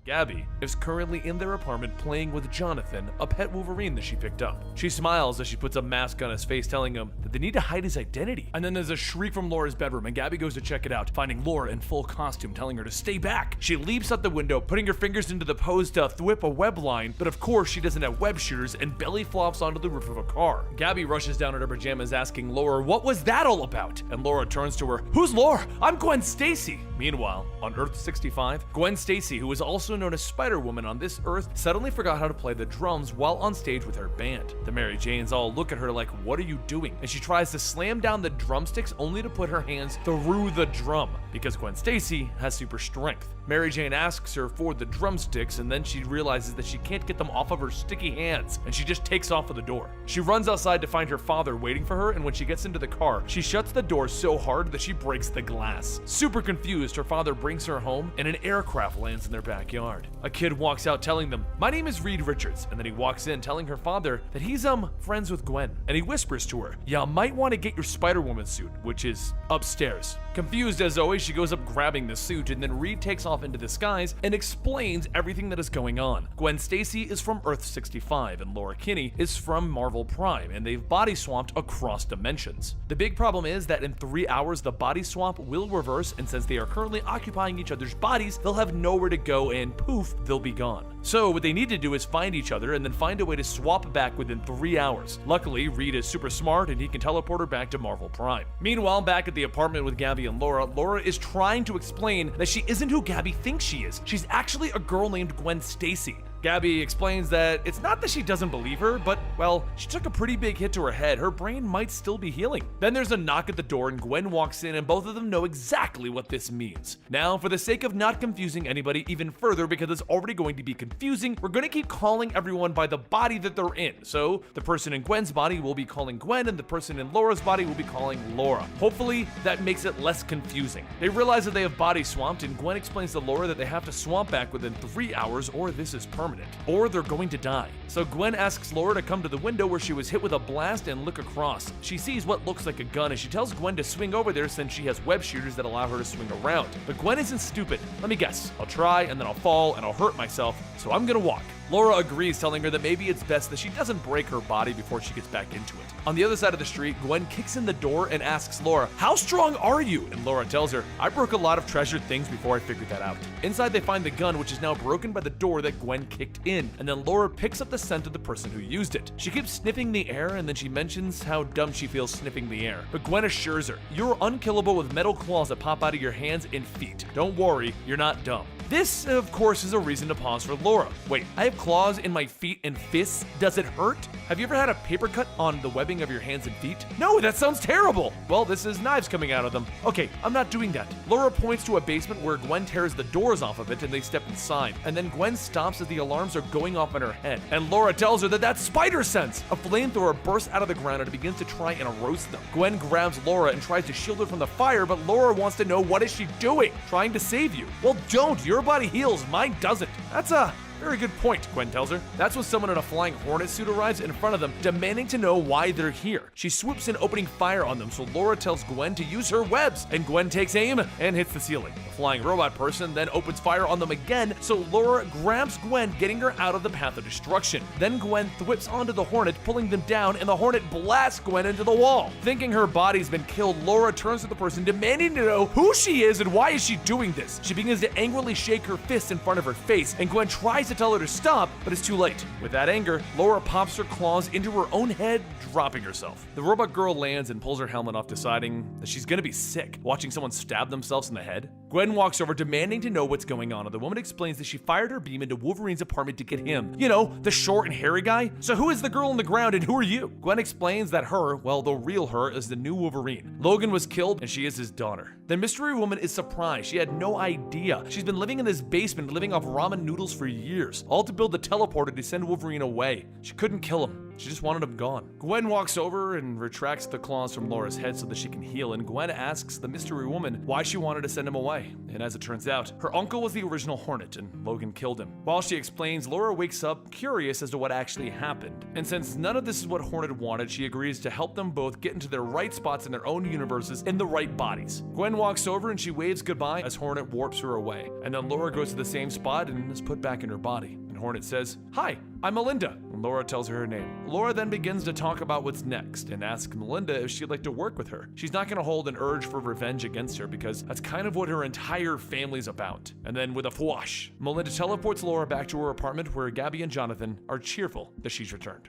Gabby is currently in their apartment playing with Jonathan, a pet Wolverine that she picked up. She smiles as she puts a mask on his face, telling him that they need to hide his identity. And then there's a shriek from Laura's bedroom, and Gabby goes to check it out, finding Laura in full costume, telling her to stay back. She leaps out the window, putting her fingers into the pose to thwip a web line, but of course she doesn't have web shooters and belly flops onto the roof of a car. Gabby rushes down in her pajamas, asking Laura, what was that all about? And Laura turns to her, who's Laura? I'm Gwen Stacy. Meanwhile, on Earth 65, Gwen Stacy, who is also known as Spider-Woman on this Earth, suddenly forgot how to play the drums while on stage with her band. The Mary Janes all look at her like, what are you doing? And she tries to slam down the drumsticks only to put her hands through the drum, because Gwen Stacy has super strength. Mary Jane asks her for the drumsticks, and then she realizes that she can't get them off of her sticky hands, and she just takes off of the door. She runs outside to find her father waiting for her, and when she gets into the car, she shuts the door so hard that she breaks the glass. Super confused, her father brings her home, and an aircraft lands in their backyard. A kid walks out telling them, my name is Reed Richards, and then he walks in telling her father that he's friends with Gwen, and he whispers to her, you might want to get your Spider-Woman suit, which is upstairs. Confused as always, she goes up grabbing the suit, and then Reed takes off into the skies and explains everything that is going on. Gwen Stacy is from Earth 65, and Laura Kinney is from Marvel Prime, and they've body swapped across dimensions. The big problem is that in 3 hours, the body swap will reverse, and since they are currently occupying each other's bodies, they'll have nowhere to go, and poof, they'll be gone. So what they need to do is find each other and then find a way to swap back within 3 hours. Luckily, Reed is super smart and he can teleport her back to Marvel Prime. Meanwhile, back at the apartment with Gabby and Laura, Laura is trying to explain that she isn't who Gabby thinks she is. She's actually a girl named Gwen Stacy. Gabby explains that it's not that she doesn't believe her, but, well, she took a pretty big hit to her head. Her brain might still be healing. Then there's a knock at the door and Gwen walks in and both of them know exactly what this means. Now, for the sake of not confusing anybody even further because it's already going to be confusing, we're going to keep calling everyone by the body that they're in. So, the person in Gwen's body will be calling Gwen and the person in Laura's body will be calling Laura. Hopefully, that makes it less confusing. They realize that they have body swapped and Gwen explains to Laura that they have to swap back within 3 hours or this is permanent. Or they're going to die. So Gwen asks Laura to come to the window where she was hit with a blast and look across. She sees what looks like a gun and she tells Gwen to swing over there since she has web shooters that allow her to swing around. But Gwen isn't stupid. Let me guess. I'll try and then I'll fall and I'll hurt myself, so I'm gonna walk. Laura agrees, telling her that maybe it's best that she doesn't break her body before she gets back into it. On the other side of the street, Gwen kicks in the door and asks Laura, how strong are you? And Laura tells her, I broke a lot of treasured things before I figured that out. Inside they find the gun, which is now broken by the door that Gwen kicked in, and then Laura picks up the scent of the person who used it. She keeps sniffing the air and then she mentions how dumb she feels sniffing the air. But Gwen assures her, you're unkillable with metal claws that pop out of your hands and feet. Don't worry, you're not dumb. This, of course, is a reason to pause for Laura. Wait, I have claws in my feet and fists? Does it hurt? Have you ever had a paper cut on the webbing of your hands and feet? No, that sounds terrible! Well, this is knives coming out of them. Okay, I'm not doing that. Laura points to a basement where Gwen tears the doors off of it and they step inside. And then Gwen stops as the alarms are going off in her head. And Laura tells her that that's spider sense! A flamethrower bursts out of the ground and it begins to try and roast them. Gwen grabs Laura and tries to shield her from the fire, but Laura wants to know what is she doing? Trying to save you. Well, don't! Your body heals, mine doesn't. That's a very good point, Gwen tells her. That's when someone in a flying hornet suit arrives in front of them, demanding to know why they're here. She swoops in, opening fire on them, so Laura tells Gwen to use her webs, and Gwen takes aim and hits the ceiling. The flying robot person then opens fire on them again, so Laura grabs Gwen, getting her out of the path of destruction. Then Gwen thwips onto the hornet, pulling them down, and the hornet blasts Gwen into the wall. Thinking her body's been killed, Laura turns to the person, demanding to know who she is and why is she doing this. She begins to angrily shake her fists in front of her face, and Gwen tries to tell her to stop, but it's too late. With that anger, Laura pops her claws into her own head, dropping herself. The robot girl lands and pulls her helmet off, deciding that she's gonna be sick, watching someone stab themselves in the head. Gwen walks over, demanding to know what's going on, and the woman explains that she fired her beam into Wolverine's apartment to get him. You know, the short and hairy guy? So who is the girl on the ground and who are you? Gwen explains that her, well, the real her, is the new Wolverine. Logan was killed and she is his daughter. The mystery woman is surprised. She had no idea. She's been living in this basement, living off ramen noodles for years, all to build the teleporter to send Wolverine away. She couldn't kill him. She just wanted him gone. Gwen walks over and retracts the claws from Laura's head so that she can heal, and Gwen asks the mystery woman why she wanted to send him away. And as it turns out, her uncle was the original Hornet, and Logan killed him. While she explains, Laura wakes up curious as to what actually happened. And since none of this is what Hornet wanted, she agrees to help them both get into their right spots in their own universes in the right bodies. Gwen walks over and she waves goodbye as Hornet warps her away. And then Laura goes to the same spot and is put back in her body. And Hornet says, "Hi, I'm Melinda." And Laura tells her name. Laura then begins to talk about what's next and asks Melinda if she'd like to work with her. She's not going to hold an urge for revenge against her because that's kind of what her entire family's about. And then with a whoosh, Melinda teleports Laura back to her apartment where Gabby and Jonathan are cheerful that she's returned.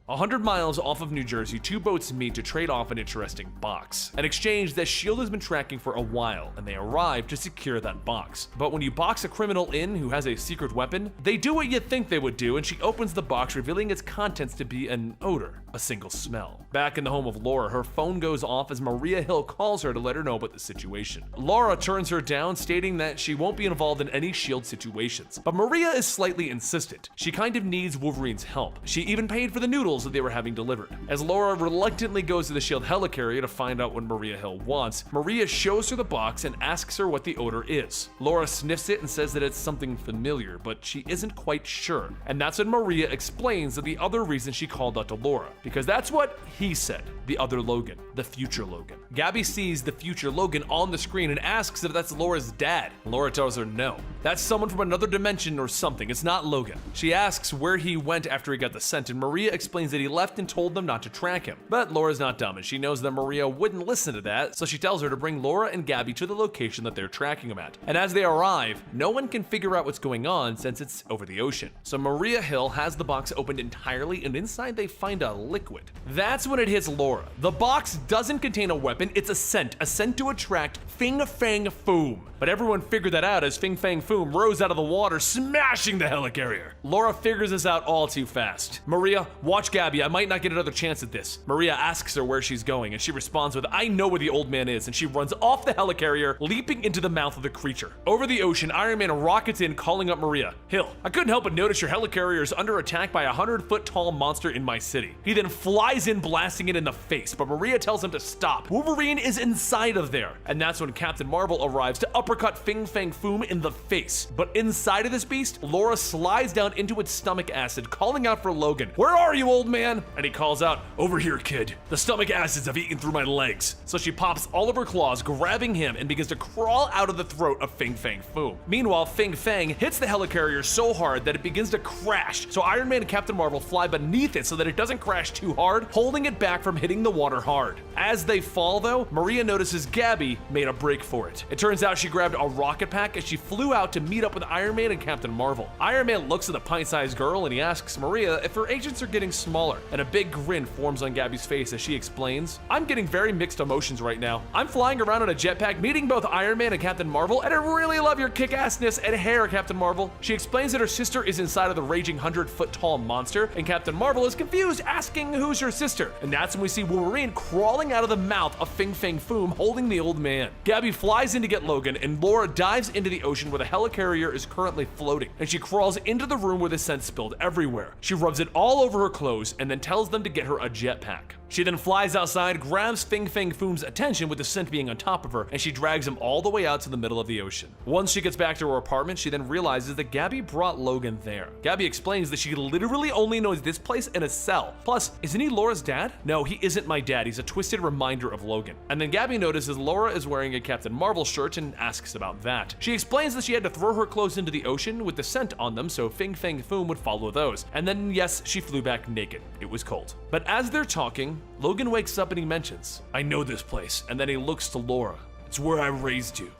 100 miles off of New Jersey, two boats meet to trade off an interesting box. An exchange that S.H.I.E.L.D. has been tracking for a while, and they arrive to secure that box. But when you box a criminal in who has a secret weapon, they do what you'd think they would do, and she opens the box, revealing its contents to be an odor, a single smell. Back in the home of Laura, her phone goes off as Maria Hill calls her to let her know about the situation. Laura turns her down, stating that she won't be involved in any S.H.I.E.L.D. situations. But Maria is slightly insistent. She kind of needs Wolverine's help. She even paid for the noodles that they were having delivered. As Laura reluctantly goes to the S.H.I.E.L.D. helicarrier to find out what Maria Hill wants, Maria shows her the box and asks her what the odor is. Laura sniffs it and says that it's something familiar, but she isn't quite sure. And that's when Maria explains that the other reason she called out to Laura, because that's what he said, the other Logan, the future Logan. Gabby sees the future Logan on the screen and asks if that's Laura's dad. Laura tells her no. That's someone from another dimension or something, it's not Logan. She asks where he went after he got the scent, and Maria explains that he left and told them not to track him. But Laura's not dumb, and she knows that Maria wouldn't listen to that, so she tells her to bring Laura and Gabby to the location that they're tracking him at. And as they arrive, no one can figure out what's going on since it's over the ocean. So Maria Hill has the box opened entirely, and inside they find a liquid. That's when it hits Laura. The box doesn't contain a weapon, it's a scent to attract Fing Fang Foom. But everyone figured that out as Fing Fang Foom rose out of the water, smashing the helicarrier. Laura figures this out all too fast. Maria, watch Gabby, I might not get another chance at this. Maria asks her where she's going, and she responds with, "I know where the old man is," and she runs off the helicarrier, leaping into the mouth of the creature. Over the ocean, Iron Man rockets in, calling up Maria. "Hill, I couldn't help but notice your helicarrier is under attack by a 100-foot-tall monster in my city." He then flies in, blasting it in the face, but Maria tells him to stop. Wolverine is inside of there, and that's when Captain Marvel arrives to uppercut Fing Fang Foom in the face. But inside of this beast, Laura slides down into its stomach acid, calling out for Logan. "Where are you, old man?" And he calls out, "Over here, kid. The stomach acids have eaten through my legs." So she pops all of her claws, grabbing him, and begins to crawl out of the throat of Fing Fang Foom. Meanwhile, Fing Fang hits the helicarrier so hard that it begins to crash, so Iron Man and Captain Marvel fly beneath it so that it doesn't crash too hard, holding it back from hitting the water hard. As they fall though, Maria notices Gabby made a break for it. It turns out she grabbed a rocket pack as she flew out to meet up with Iron Man and Captain Marvel. Iron Man looks at the pint-sized girl and he asks Maria if her agents are getting smaller, and a big grin forms on Gabby's face as she explains, "I'm getting very mixed emotions right now. I'm flying around on a jetpack meeting both Iron Man and Captain Marvel, and I really love your kick-assness and hair, Captain Marvel." She explains that her sister is inside of the raging 100-foot-tall monster, and Captain Marvel is confused, asking who's her sister. And that's when we see Wolverine crawling out of the mouth of Fing Fang Foom, holding the old man. Gabby flies in to get Logan, and Laura dives into the ocean where the helicarrier is currently floating, and she crawls into the room where the scent spilled everywhere. She rubs it all over her clothes and then tells them to get her a jetpack. She then flies outside, grabs Fing Fang Foom's attention with the scent being on top of her, and she drags him all the way out to the middle of the ocean. Once she gets back to her apartment, she then realizes that Gabby brought Logan there. Gabby explains that she literally only knows this place in a cell. Plus, isn't he Laura's dad? No, he isn't my dad. He's a twisted reminder of Logan. And then Gabby notices Laura is wearing a Captain Marvel shirt and asks about that. She explains that she had to throw her clothes into the ocean with the scent on them so Fing Fang Foom would follow those. And then, yes, she flew back naked. It was cold. But as they're talking, Logan wakes up and he mentions, "I know this place," and then he looks to Laura. "It's where I raised you."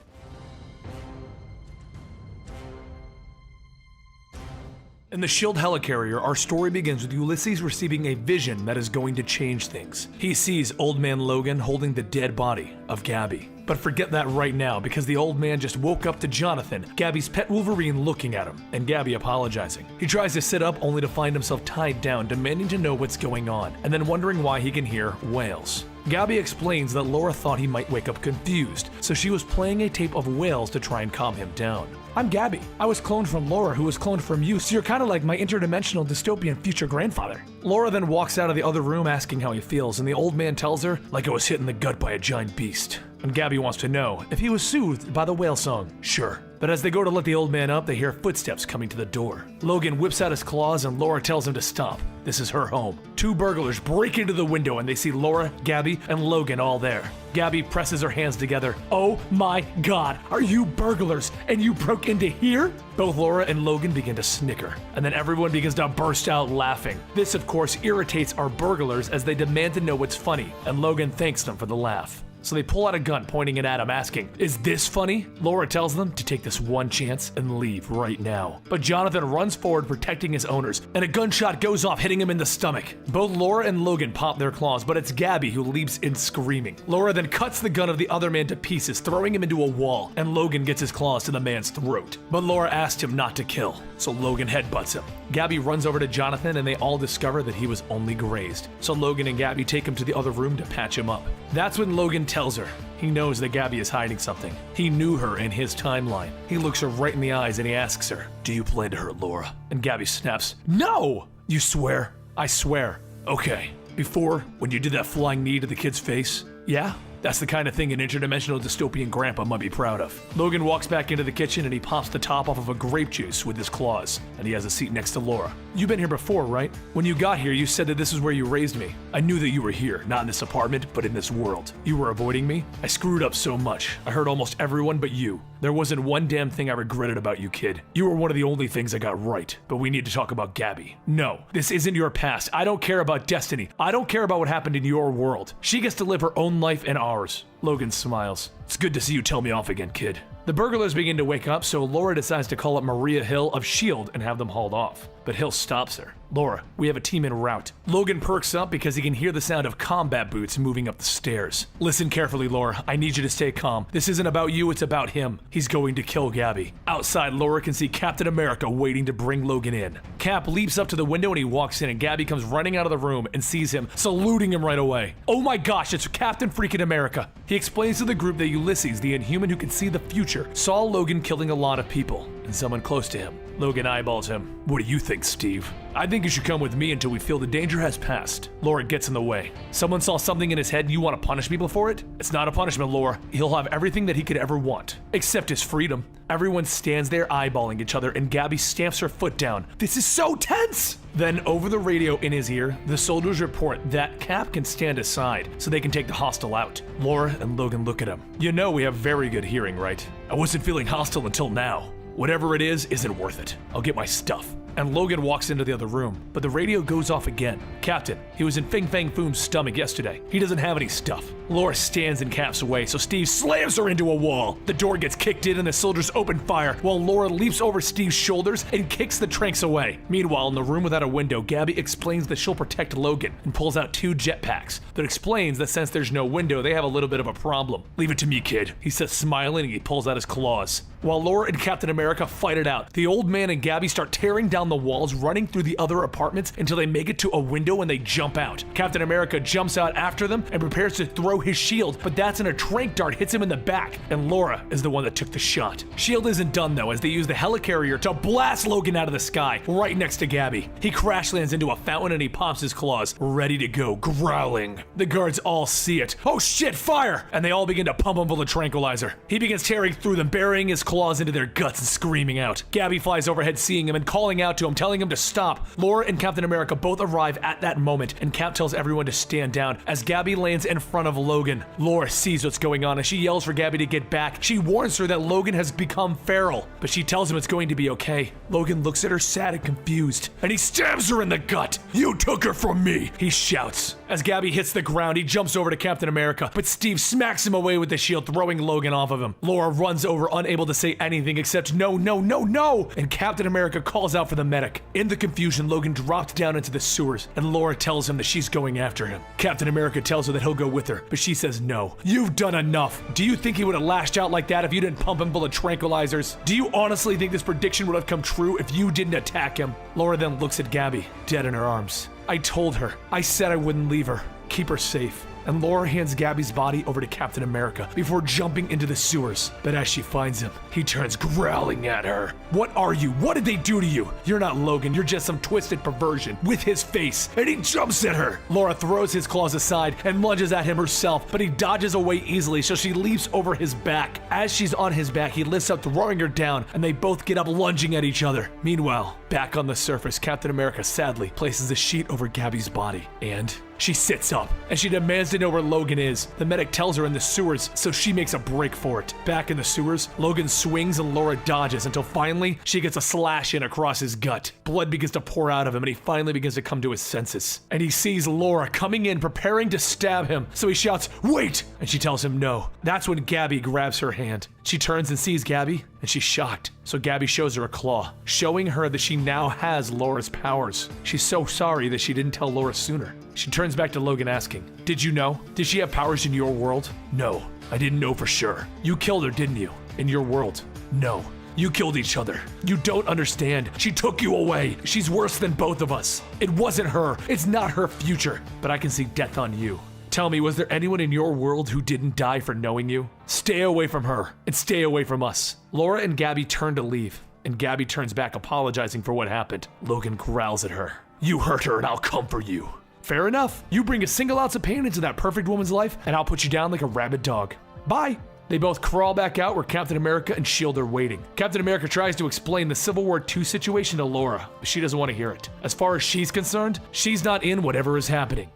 In the S.H.I.E.L.D. helicarrier, our story begins with Ulysses receiving a vision that is going to change things. He sees Old Man Logan holding the dead body of Gabby. But forget that right now, because the old man just woke up to Jonathan, Gabby's pet Wolverine, looking at him, and Gabby apologizing. He tries to sit up only to find himself tied down, demanding to know what's going on, and then wondering why he can hear wails. Gabby explains that Laura thought he might wake up confused, so she was playing a tape of whales to try and calm him down. I'm Gabby. I was cloned from Laura, who was cloned from you, so you're kind of like my interdimensional dystopian future grandfather. Laura then walks out of the other room asking how he feels, and the old man tells her, like it was hit in the gut by a giant beast. And Gabby wants to know if he was soothed by the whale song. Sure. But as they go to let the old man up, they hear footsteps coming to the door. Logan whips out his claws and Laura tells him to stop. This is her home. Two burglars break into the window and they see Laura, Gabby, and Logan all there. Gabby presses her hands together. Oh my God, are you burglars? And you broke into here? Both Laura and Logan begin to snicker, and then everyone begins to burst out laughing. This, of course, irritates our burglars as they demand to know what's funny, and Logan thanks them for the laugh. So they pull out a gun, pointing it at him, asking, "Is this funny?" Laura tells them to take this one chance and leave right now. But Jonathan runs forward, protecting his owners, and a gunshot goes off, hitting him in the stomach. Both Laura and Logan pop their claws, but it's Gabby who leaps in screaming. Laura then cuts the gun of the other man to pieces, throwing him into a wall, and Logan gets his claws to the man's throat. But Laura asked him not to kill, so Logan headbutts him. Gabby runs over to Jonathan, and they all discover that he was only grazed. So Logan and Gabby take him to the other room to patch him up. That's when Logan tells her he knows that Gabby is hiding something. He knew her in his timeline. He looks her right in the eyes and he asks her, "Do you plan to hurt Laura?" And Gabby snaps, "No!" "You swear?" "I swear." "Okay. Before, when you did that flying knee to the kid's face?" "Yeah." That's the kind of thing an interdimensional dystopian grandpa might be proud of. Logan walks back into the kitchen and he pops the top off of a grape juice with his claws, and he has a seat next to Laura. "You've been here before, right? When you got here, you said that this is where you raised me. I knew that you were here, not in this apartment, but in this world. You were avoiding me? I screwed up so much. I hurt almost everyone but you. There wasn't one damn thing I regretted about you, kid. You were one of the only things I got right. But we need to talk about Gabby. No, this isn't your past. I don't care about destiny. I don't care about what happened in your world. She gets to live her own life and ours." Logan smiles. "It's good to see you tell me off again, kid." The burglars begin to wake up, so Laura decides to call up Maria Hill of S.H.I.E.L.D. and have them hauled off. But Hill stops her. "Laura, we have a team en route." Logan perks up because he can hear the sound of combat boots moving up the stairs. "Listen carefully, Laura. I need you to stay calm. This isn't about you, it's about him. He's going to kill Gabby." Outside, Laura can see Captain America waiting to bring Logan in. Cap leaps up to the window and he walks in, and Gabby comes running out of the room and sees him, saluting him right away. "Oh my gosh, it's Captain freaking America." He explains to the group that Ulysses, the Inhuman who can see the future, saw Logan killing a lot of people, and someone close to him. Logan eyeballs him. "What do you think, Steve?" "I think you should come with me until we feel the danger has passed." Laura gets in the way. "Someone saw something in his head and you want to punish people for it?" "It's not a punishment, Laura. He'll have everything that he could ever want, except his freedom." Everyone stands there eyeballing each other, and Gabby stamps her foot down. This is so tense! Then over the radio in his ear, the soldiers report that Cap can stand aside so they can take the hostile out. Laura and Logan look at him. "You know we have very good hearing, right? I wasn't feeling hostile until now. Whatever it is, isn't worth it. I'll get my stuff." And Logan walks into the other room, but the radio goes off again. "Captain, he was in Fing Fang Foom's stomach yesterday. He doesn't have any stuff." Laura stands in Cap's way, so Steve slams her into a wall. The door gets kicked in and the soldiers open fire, while Laura leaps over Steve's shoulders and kicks the tranks away. Meanwhile, in the room without a window, Gabby explains that she'll protect Logan and pulls out 2 jetpacks, but explains that since there's no window, they have a little bit of a problem. "Leave it to me, kid," he says, smiling, and he pulls out his claws. While Laura and Captain America fight it out, the old man and Gabby start tearing down the walls, running through the other apartments until they make it to a window and they jump out. Captain America jumps out after them and prepares to throw his shield, but that's when a trank dart hits him in the back, and Laura is the one that took the shot. Shield isn't done though, as they use the helicarrier to blast Logan out of the sky, right next to Gabby. He crash lands into a fountain and he pops his claws, ready to go, growling. The guards all see it. "Oh shit, fire!" And they all begin to pump him full of tranquilizer. He begins tearing through them, burying his claws into their guts and screaming out. Gabby flies overhead, seeing him and calling out to him, telling him to stop. Laura and Captain America both arrive at that moment, and Cap tells everyone to stand down as Gabby lands in front of Logan. Laura sees what's going on and she yells for Gabby to get back. She warns her that Logan has become feral, but she tells him it's going to be okay. Logan looks at her sad and confused, and he stabs her in the gut. "You took her from me," he shouts. As Gabby hits the ground, he jumps over to Captain America, but Steve smacks him away with the shield, throwing Logan off of him. Laura runs over, unable to say anything except "No, no, no, no!" And Captain America calls out for the medic. In the confusion, Logan drops down into the sewers, and Laura tells him that she's going after him. Captain America tells her that he'll go with her, but she says no. "You've done enough. Do you think he would have lashed out like that if you didn't pump him full of tranquilizers? Do you honestly think this prediction would have come true if you didn't attack him?" Laura then looks at Gabby, dead in her arms. "I told her. I said I wouldn't leave her. Keep her safe." and Laura hands Gabby's body over to Captain America before jumping into the sewers. But as she finds him, he turns growling at her. What are you? What did they do to you? You're not Logan, you're just some twisted perversion with his face, and he jumps at her. Laura throws his claws aside and lunges at him herself, but he dodges away easily, so she leaps over his back. As she's on his back, he lifts up, throwing her down, and they both get up, lunging at each other. Meanwhile, back on the surface, Captain America sadly places a sheet over Gabby's body, and she sits up, and she demands to know where Logan is. The medic tells her in the sewers, so she makes a break for it. Back in the sewers, Logan swings and Laura dodges until finally she gets a slash in across his gut. Blood begins to pour out of him, and he finally begins to come to his senses. And he sees Laura coming in, preparing to stab him, so he shouts, "Wait!" And she tells him no. That's when Gabby grabs her hand. She turns and sees Gabby, and she's shocked. So Gabby shows her a claw, showing her that she now has Laura's powers. She's so sorry that she didn't tell Laura sooner. She turns back to Logan asking, "Did you know? Did she have powers in your world?" "No, I didn't know for sure." "You killed her, didn't you? In your world?" "No. You killed each other. You don't understand. She took you away. She's worse than both of us. It wasn't her. It's not her future. But I can see death on you. Tell me, was there anyone in your world who didn't die for knowing you? Stay away from her, and stay away from us." Laura and Gabby turn to leave, and Gabby turns back apologizing for what happened. Logan growls at her. "You hurt her and I'll come for you." "Fair enough. You bring a single ounce of pain into that perfect woman's life, and I'll put you down like a rabid dog. Bye." They both crawl back out where Captain America and S.H.I.E.L.D. are waiting. Captain America tries to explain the Civil War II situation to Laura, but she doesn't want to hear it. As far as she's concerned, she's not in whatever is happening.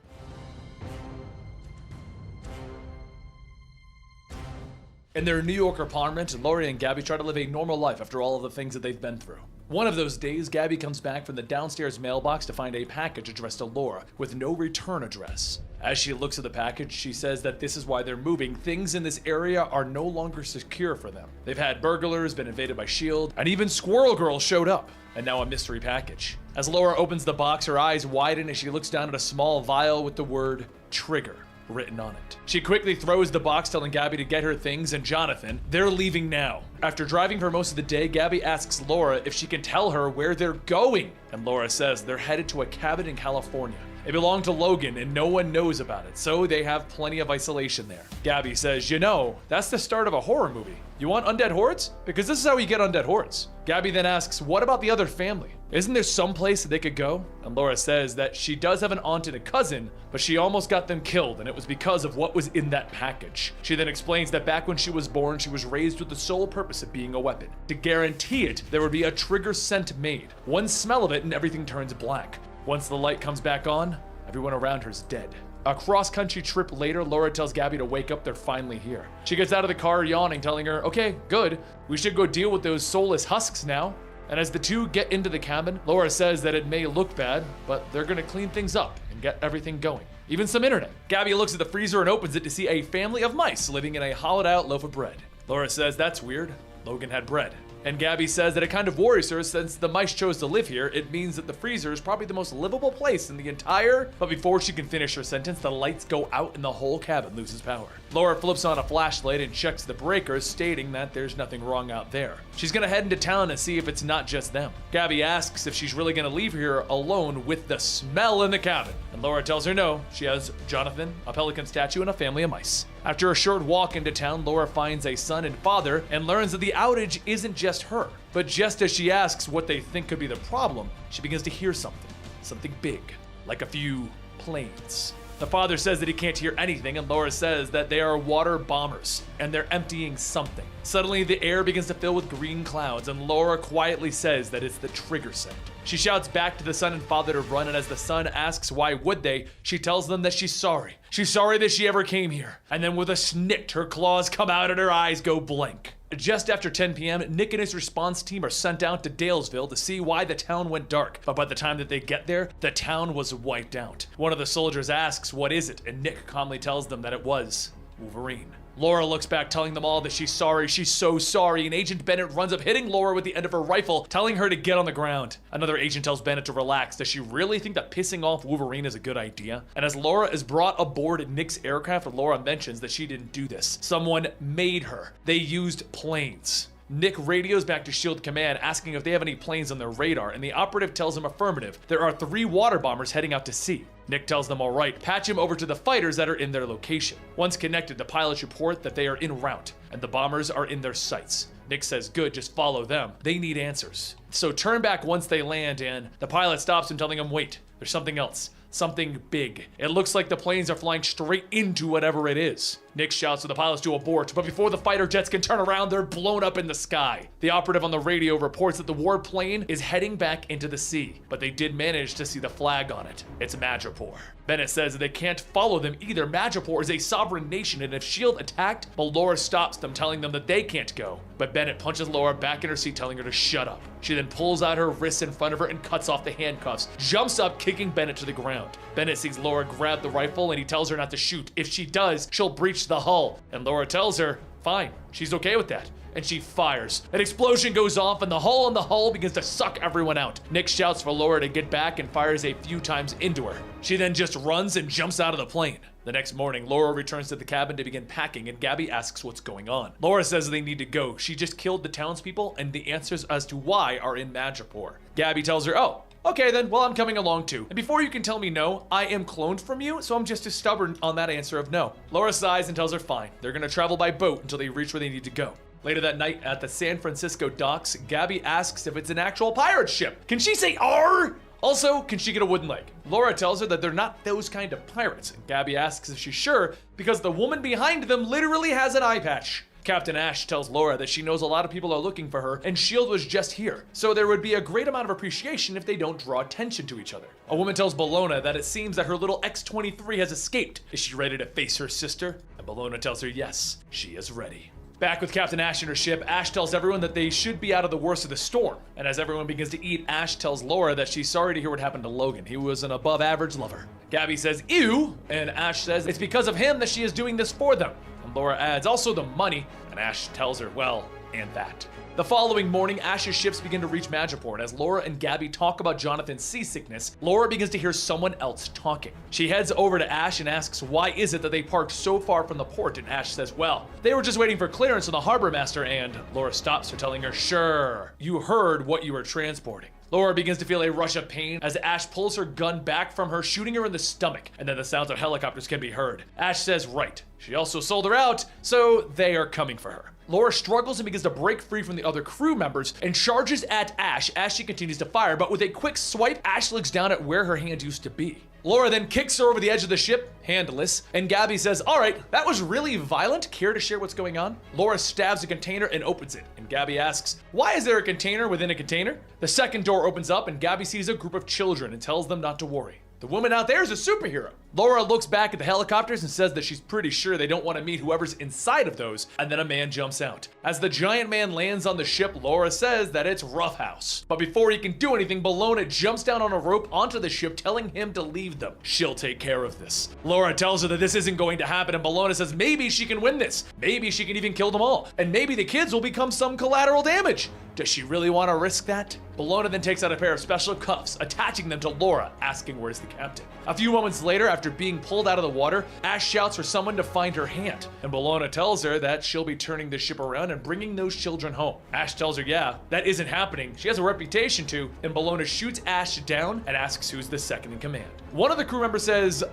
In their New York apartment, Laurie and Gabby try to live a normal life after all of the things that they've been through. One of those days, Gabby comes back from the downstairs mailbox to find a package addressed to Laura with no return address. As she looks at the package, she says that this is why they're moving. Things in this area are no longer secure for them. They've had burglars, been invaded by S.H.I.E.L.D., and even Squirrel Girl showed up. And now a mystery package. As Laura opens the box, her eyes widen as she looks down at a small vial with the word "Trigger" written on it. She quickly throws the box, telling Gabby to get her things, and Jonathan, they're leaving now. After driving for most of the day, Gabby asks Laura if she can tell her where they're going, and Laura says they're headed to a cabin in California. It belonged to Logan and no one knows about it, so they have plenty of isolation there. Gabby says, "You know, that's the start of a horror movie. You want undead hordes? Because this is how you get undead hordes." Gabby then asks, "What about the other family? Isn't there some place that they could go?" And Laura says that she does have an aunt and a cousin, but she almost got them killed, and it was because of what was in that package. She then explains that back when she was born, she was raised with the sole purpose of being a weapon. To guarantee it, there would be a trigger scent made. One smell of it and everything turns black. Once the light comes back on, everyone around her's dead. A cross-country trip later, Laura tells Gabby to wake up, they're finally here. She gets out of the car yawning, telling her, "Okay, good. We should go deal with those soulless husks now." And as the two get into the cabin, Laura says that it may look bad, but they're gonna clean things up and get everything going. Even some internet. Gabby looks at the freezer and opens it to see a family of mice living in a hollowed-out loaf of bread. Laura says that's weird. Logan had bread. And Gabby says that it kind of worries her since the mice chose to live here. It means that the freezer is probably the most livable place in the entire... But before she can finish her sentence, the lights go out and the whole cabin loses power. Laura flips on a flashlight and checks the breakers, stating that there's nothing wrong out there. She's gonna head into town and see if it's not just them. Gabby asks if she's really gonna leave here alone with the smell in the cabin. And Laura tells her no, she has Jonathan, a pelican statue, and a family of mice. After a short walk into town, Laura finds a son and father and learns that the outage isn't just her. But just as she asks what they think could be the problem, she begins to hear something big, like a few planes. The father says that he can't hear anything, and Laura says that they are water bombers, and they're emptying something. Suddenly, the air begins to fill with green clouds, and Laura quietly says that it's the trigger scent. She shouts back to the son and father to run, and as the son asks why would they, she tells them that she's sorry. She's sorry that she ever came here. And then with a snick, her claws come out and her eyes go blank. Just after 10 p.m., Nick and his response team are sent out to Dalesville to see why the town went dark. But by the time that they get there, the town was wiped out. One of the soldiers asks, "What is it?" And Nick calmly tells them that it was Wolverine. Laura looks back, telling them all that she's sorry, she's so sorry, and Agent Bennett runs up, hitting Laura with the end of her rifle, telling her to get on the ground. Another agent tells Bennett to relax. Does she really think that pissing off Wolverine is a good idea? And as Laura is brought aboard Nick's aircraft, Laura mentions that she didn't do this. Someone made her. They used planes. Nick radios back to SHIELD Command asking if they have any planes on their radar, and the operative tells him affirmative. There are 3 water bombers heading out to sea. Nick tells them alright, patch him over to the fighters that are in their location. Once connected, the pilots report that they are en route, and the bombers are in their sights. Nick says, good, just follow them. They need answers. So turn back once they land, and the pilot stops him, telling him, wait, there's something else. Something big. It looks like the planes are flying straight into whatever it is. Nick shouts for the pilots to abort, but before the fighter jets can turn around, they're blown up in the sky. The operative on the radio reports that the warplane is heading back into the sea, but they did manage to see the flag on it. It's Madripoor. Bennett says that they can't follow them either. Madripoor is a sovereign nation, and if S.H.I.E.L.D. attacked, well, Laura stops them, telling them that they can't go. But Bennett punches Laura back in her seat, telling her to shut up. She then pulls out her wrists in front of her and cuts off the handcuffs, jumps up, kicking Bennett to the ground. Bennett sees Laura grab the rifle, and he tells her not to shoot. If she does, she'll breach the hull. And Laura tells her, fine, she's okay with that. And she fires. An explosion goes off, and the hole in the hull begins to suck everyone out. Nick shouts for Laura to get back and fires a few times into her. She then just runs and jumps out of the plane. The next morning, Laura returns to the cabin to begin packing, and Gabby asks what's going on. Laura says they need to go. She just killed the townspeople, and the answers as to why are in Madripoor. Gabby tells her, oh, okay then, well I'm coming along too. And before you can tell me no, I am cloned from you, so I'm just as stubborn on that answer of no. Laura sighs and tells her fine. They're gonna travel by boat until they reach where they need to go. Later that night at the San Francisco docks, Gabby asks if it's an actual pirate ship. Can she say R? Also, can she get a wooden leg? Laura tells her that they're not those kind of pirates, and Gabby asks if she's sure because the woman behind them literally has an eye patch. Captain Ash tells Laura that she knows a lot of people are looking for her, and S.H.I.E.L.D. was just here, so there would be a great amount of appreciation if they don't draw attention to each other. A woman tells Bellona that it seems that her little X-23 has escaped. Is she ready to face her sister? And Bellona tells her yes, she is ready. Back with Captain Ash in her ship, Ash tells everyone that they should be out of the worst of the storm. And as everyone begins to eat, Ash tells Laura that she's sorry to hear what happened to Logan. He was an above average lover. Gabby says, ew, and Ash says it's because of him that she is doing this for them. And Laura adds, also the money, and Ash tells her, well, and that. The following morning, Ash's ships begin to reach Madripoor, and as Laura and Gabby talk about Jonathan's seasickness, Laura begins to hear someone else talking. She heads over to Ash and asks why is it that they parked so far from the port, and Ash says, well, they were just waiting for clearance from the harbor master, and Laura stops her, telling her, sure, you heard what you were transporting. Laura begins to feel a rush of pain as Ash pulls her gun back from her, shooting her in the stomach, and then the sounds of helicopters can be heard. Ash says, right. She also sold her out, so they are coming for her. Laura struggles and begins to break free from the other crew members and charges at Ash as she continues to fire, but with a quick swipe, Ash looks down at where her hand used to be. Laura then kicks her over the edge of the ship, handless, and Gabby says, all right, that was really violent. Care to share what's going on? Laura stabs a container and opens it, and Gabby asks, why is there a container within a container? The second door opens up, and Gabby sees a group of children and tells them not to worry. The woman out there is a superhero. Laura looks back at the helicopters and says that she's pretty sure they don't want to meet whoever's inside of those, and then a man jumps out. As the giant man lands on the ship, Laura says that it's Roughhouse. But before he can do anything, Bellona jumps down on a rope onto the ship, telling him to leave them. She'll take care of this. Laura tells her that this isn't going to happen, and Bellona says maybe she can win this. Maybe she can even kill them all, and maybe the kids will become some collateral damage. Does she really want to risk that? Bellona then takes out a pair of special cuffs, attaching them to Laura, asking where's the captain. A few moments later, after being pulled out of the water, Ash shouts for someone to find her hand, and Bellona tells her that she'll be turning the ship around and bringing those children home. Ash tells her, yeah, that isn't happening. She has a reputation to, and Bellona shoots Ash down and asks who's the second in command. One of the crew members says, and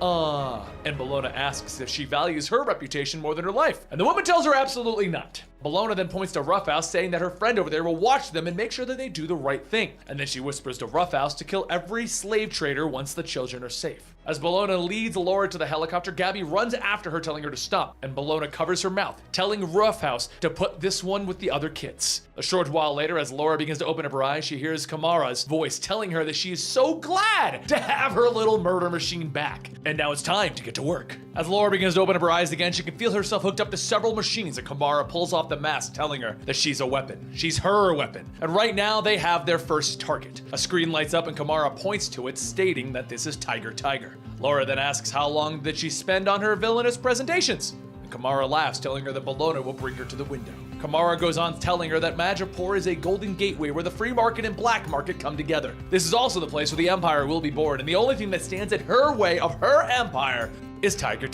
Bellona asks if she values her reputation more than her life, and the woman tells her absolutely not. Bellona then points to Roughhouse, saying that her friend over there will watch them and make sure that they do the right thing. And then she whispers to Roughhouse to kill every slave trader once the children are safe. As Bellona leads Laura to the helicopter, Gabby runs after her, telling her to stop, and Bellona covers her mouth, telling Roughhouse to put this one with the other kids. A short while later, as Laura begins to open up her eyes, she hears Kamara's voice telling her that she is so glad to have her little murder machine back. And now it's time to get to work. As Laura begins to open up her eyes again, she can feel herself hooked up to several machines, and Kamara pulls off the mask, telling her that she's a weapon. She's her weapon. And right now, they have their first target. A screen lights up and Kamara points to it, stating that this is Tiger. Laura then asks how long did she spend on her villainous presentations? And Kamara laughs, telling her that Bellona will bring her to the window. Kamara goes on telling her that Madripoor is a golden gateway where the free market and black market come together. This is also the place where the Empire will be born, and the only thing that stands in her way of her empire is Tiger.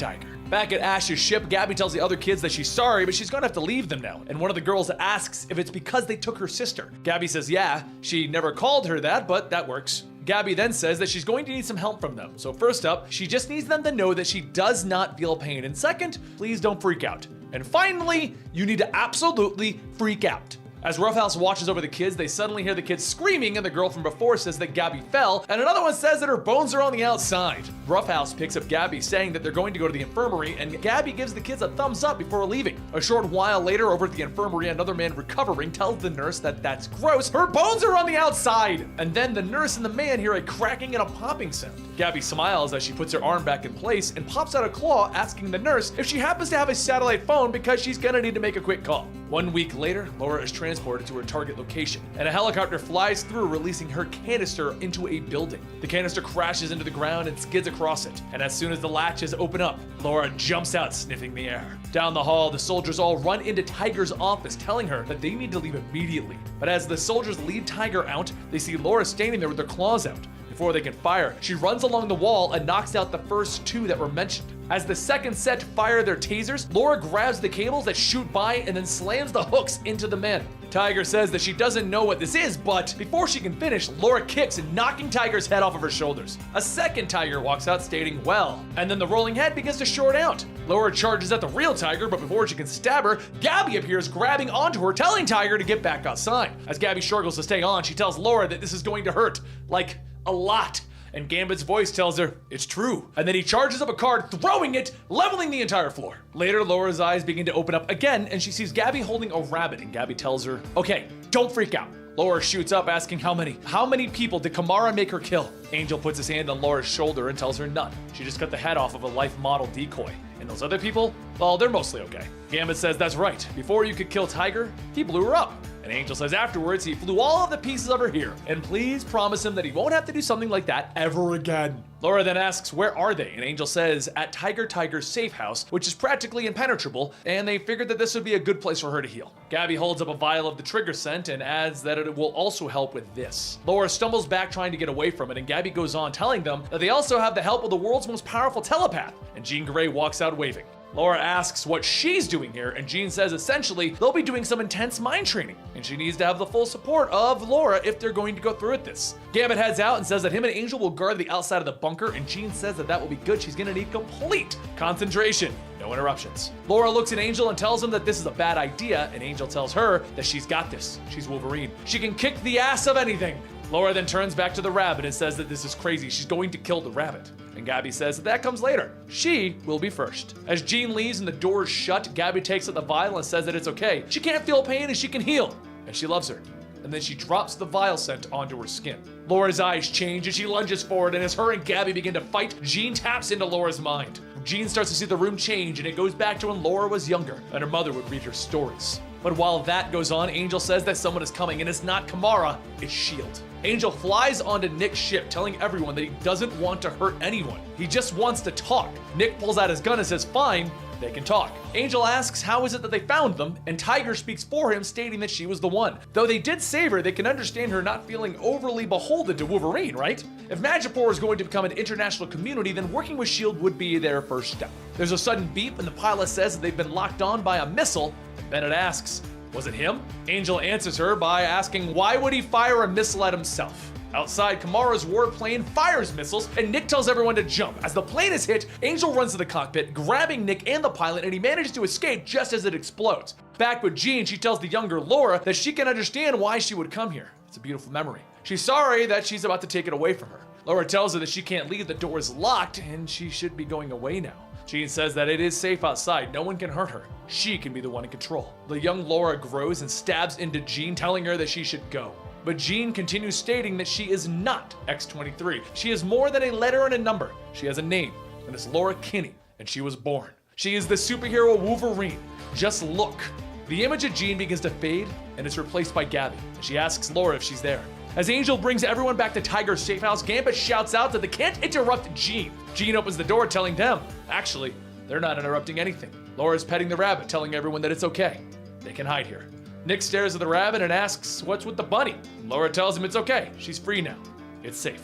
Back at Ash's ship, Gabby tells the other kids that she's sorry, but she's gonna have to leave them now. And one of the girls asks if it's because they took her sister. Gabby says yeah, she never called her that, but that works. Gabby then says that she's going to need some help from them. So first up, she just needs them to know that she does not feel pain. And second, please don't freak out. And finally, you need to absolutely freak out. As Roughhouse watches over the kids, they suddenly hear the kids screaming, and the girl from before says that Gabby fell, and another one says that her bones are on the outside. Roughhouse picks up Gabby, saying that they're going to go to the infirmary, and Gabby gives the kids a thumbs up before leaving. A short while later, over at the infirmary, another man recovering tells the nurse that that's gross, her bones are on the outside! And then the nurse and the man hear a cracking and a popping sound. Gabby smiles as she puts her arm back in place and pops out a claw, asking the nurse if she happens to have a satellite phone because she's gonna need to make a quick call. 1 week later, Laura is transported to her target location, and a helicopter flies through, releasing her canister into a building. The canister crashes into the ground and skids across it, and as soon as the latches open up, Laura jumps out, sniffing the air. Down the hall, the soldiers all run into Tiger's office, telling her that they need to leave immediately. But as the soldiers lead Tiger out, they see Laura standing there with her claws out. Before they can fire, she runs along the wall and knocks out the first two that were mentioned. As the second set fire their tasers, Laura grabs the cables that shoot by and then slams the hooks into the men. Tiger says that she doesn't know what this is, but before she can finish, Laura kicks and knocking Tiger's head off of her shoulders. A second Tiger walks out stating, well, and then the rolling head begins to short out. Laura charges at the real Tiger, but before she can stab her, Gabby appears grabbing onto her, telling Tiger to get back outside. As Gabby struggles to stay on, she tells Laura that this is going to hurt, like, a lot. And Gambit's voice tells her, it's true. And then he charges up a card, throwing it, leveling the entire floor. Later, Laura's eyes begin to open up again, and she sees Gabby holding a rabbit, and Gabby tells her, okay, don't freak out. Laura shoots up, asking how many people did Kamara make her kill? Angel puts his hand on Laura's shoulder and tells her none. She just cut the head off of a life model decoy. And those other people, well, they're mostly okay. Gambit says that's right. Before you could kill Tiger, he blew her up. And Angel says afterwards he flew all of the pieces of her here. And please promise him that he won't have to do something like that ever again. Laura then asks, where are they? And Angel says, at Tiger's safe house, which is practically impenetrable, and they figured that this would be a good place for her to heal. Gabby holds up a vial of the trigger scent and adds that it will also help with this. Laura stumbles back trying to get away from it, and Gabby goes on telling them that they also have the help of the world's most powerful telepath, and Jean Grey walks out waving. Laura asks what she's doing here, and Jean says essentially they'll be doing some intense mind training, and she needs to have the full support of Laura if they're going to go through with this. Gambit heads out and says that him and Angel will guard the outside of the bunker, and Jean says that that will be good. She's gonna need complete concentration. No interruptions. Laura looks at Angel and tells him that this is a bad idea, and Angel tells her that she's got this. She's Wolverine. She can kick the ass of anything. Laura then turns back to the rabbit and says that this is crazy. She's going to kill the rabbit. And Gabby says that comes later. She will be first. As Jean leaves and the doors shut, Gabby takes out the vial and says that it's okay. She can't feel pain and she can heal. And she loves her. And then she drops the vial scent onto her skin. Laura's eyes change and she lunges forward, and as her and Gabby begin to fight, Jean taps into Laura's mind. Jean starts to see the room change, and it goes back to when Laura was younger and her mother would read her stories. But while that goes on, Angel says that someone is coming, and it's not Kamara, it's S.H.I.E.L.D. Angel flies onto Nick's ship, telling everyone that he doesn't want to hurt anyone. He just wants to talk. Nick pulls out his gun and says, fine, they can talk. Angel asks how is it that they found them, and Tiger speaks for him, stating that she was the one. Though they did save her, they can understand her not feeling overly beholden to Wolverine, right? If Madripoor is going to become an international community, then working with S.H.I.E.L.D. would be their first step. There's a sudden beep, and the pilot says that they've been locked on by a missile, and Bennett asks, was it him? Angel answers her by asking why would he fire a missile at himself? Outside, Kamara's warplane fires missiles, and Nick tells everyone to jump. As the plane is hit, Angel runs to the cockpit, grabbing Nick and the pilot, and he manages to escape just as it explodes. Back with Jean, she tells the younger Laura that she can understand why she would come here. It's a beautiful memory. She's sorry that she's about to take it away from her. Laura tells her that she can't leave, the door is locked, and she should be going away now. Jean says that it is safe outside, no one can hurt her. She can be the one in control. The young Laura grows and stabs into Jean, telling her that she should go. But Jean continues stating that she is not X-23. She is more than a letter and a number. She has a name, and it's Laura Kinney, and she was born. She is the superhero Wolverine. Just look. The image of Jean begins to fade, and it's replaced by Gabby. She asks Laura if she's there. As Angel brings everyone back to Tiger's safe house, Gambit shouts out that they can't interrupt Jean. Jean opens the door, telling them, actually, they're not interrupting anything. Laura's petting the rabbit, telling everyone that it's okay. They can hide here. Nick stares at the rabbit and asks what's with the bunny. Laura tells him it's okay. She's free now. It's safe.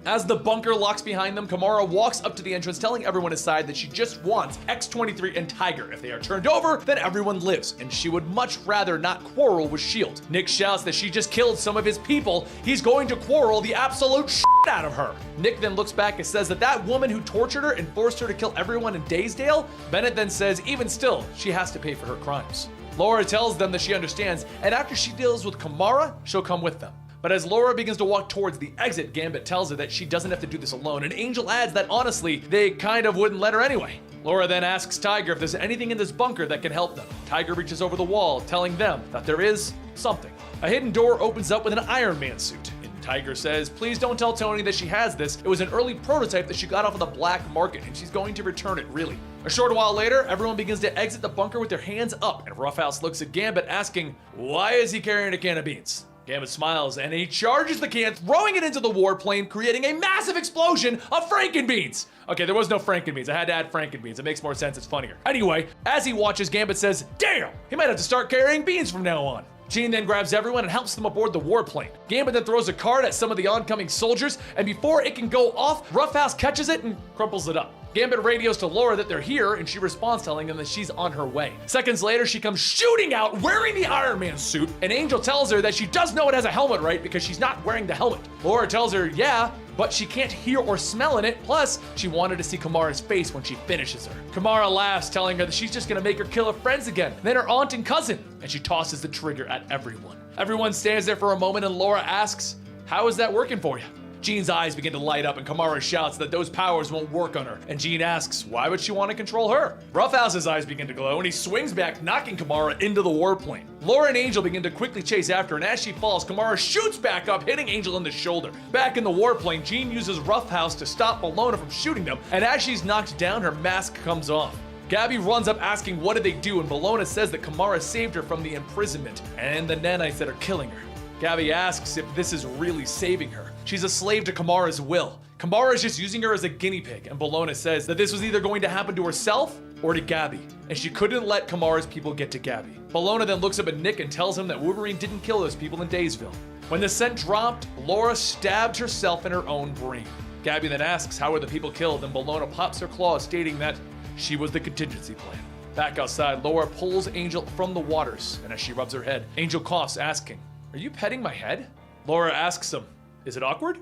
As the bunker locks behind them, Kamara walks up to the entrance telling everyone inside that she just wants X-23 and Tiger. If they are turned over, then everyone lives, and she would much rather not quarrel with S.H.I.E.L.D. Nick shouts that she just killed some of his people. He's going to quarrel the absolute shit out of her. Nick then looks back and says that that woman who tortured her and forced her to kill everyone in Daysdale. Bennett then says even still, she has to pay for her crimes. Laura tells them that she understands, and after she deals with Kamara, she'll come with them. But as Laura begins to walk towards the exit, Gambit tells her that she doesn't have to do this alone, and Angel adds that honestly, they kind of wouldn't let her anyway. Laura then asks Tiger if there's anything in this bunker that can help them. Tiger reaches over the wall, telling them that there is something. A hidden door opens up with an Iron Man suit. Tiger says, please don't tell Tony that she has this. It was an early prototype that she got off of the black market, and she's going to return it, really. A short while later, everyone begins to exit the bunker with their hands up, and Roughhouse looks at Gambit asking, why is he carrying a can of beans? Gambit smiles, and he charges the can, throwing it into the warplane, creating a massive explosion of Frankenbeans. Okay, there was no Frankenbeans. I had to add Frankenbeans. It makes more sense. It's funnier. Anyway, as he watches, Gambit says, damn, he might have to start carrying beans from now on. Jean then grabs everyone and helps them aboard the warplane. Gambit then throws a card at some of the oncoming soldiers, and before it can go off, Roughhouse catches it and crumples it up. Gambit radios to Laura that they're here, and she responds telling him that she's on her way. Seconds later, she comes shooting out wearing the Iron Man suit, and Angel tells her that she does know it has a helmet, right, because she's not wearing the helmet. Laura tells her, yeah, but she can't hear or smell in it, plus she wanted to see Kamara's face when she finishes her. Kamara laughs, telling her that she's just gonna make her kill her friends again, then her aunt and cousin, and she tosses the trigger at everyone. Everyone stands there for a moment, and Laura asks, how is that working for you? Jean's eyes begin to light up, and Kamara shouts that those powers won't work on her, and Jean asks, why would she want to control her? Roughhouse's eyes begin to glow, and he swings back, knocking Kamara into the warplane. Laura and Angel begin to quickly chase after, and as she falls, Kamara shoots back up, hitting Angel in the shoulder. Back in the warplane, Jean uses Roughhouse to stop Bologna from shooting them, and as she's knocked down, her mask comes off. Gabby runs up asking what did they do, and Bologna says that Kamara saved her from the imprisonment, and the nanites that are killing her. Gabby asks if this is really saving her. She's a slave to Kamara's will. Kamara is just using her as a guinea pig, and Bologna says that this was either going to happen to herself or to Gabby, and she couldn't let Kamara's people get to Gabby. Bologna then looks up at Nick and tells him that Wolverine didn't kill those people in Daysville. When the scent dropped, Laura stabbed herself in her own brain. Gabby then asks how were the people killed, and Bologna pops her claws, stating that she was the contingency plan. Back outside, Laura pulls Angel from the waters, and as she rubs her head, Angel coughs, asking, are you petting my head? Laura asks him, is it awkward?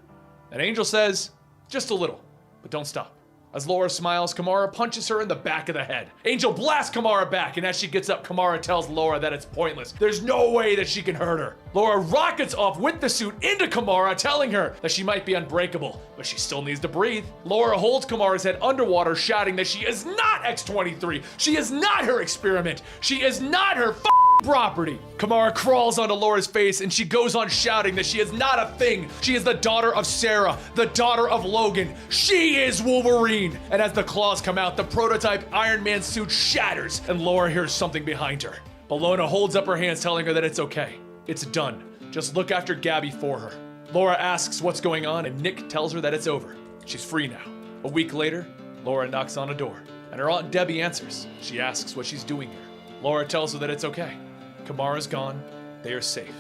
And Angel says, just a little, but don't stop. As Laura smiles, Kamara punches her in the back of the head. Angel blasts Kamara back, and as she gets up, Kamara tells Laura that it's pointless. There's no way that she can hurt her. Laura rockets off with the suit into Kamara, telling her that she might be unbreakable, but she still needs to breathe. Laura holds Kamara's head underwater, shouting that she is not X-23. She is not her experiment. She is not her property. Kamara crawls onto Laura's face, and she goes on shouting that she is not a thing. She is the daughter of Sarah, the daughter of Logan. She is Wolverine. And as the claws come out, the prototype Iron Man suit shatters, and Laura hears something behind her. Bologna holds up her hands, telling her that it's okay. It's done. Just look after Gabby for her. Laura asks what's going on, and Nick tells her that it's over. She's free now. A week later, Laura knocks on a door, and her Aunt Debbie answers. She asks what she's doing here. Laura tells her that it's okay. Kamara's gone. They are safe.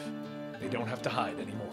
They don't have to hide anymore.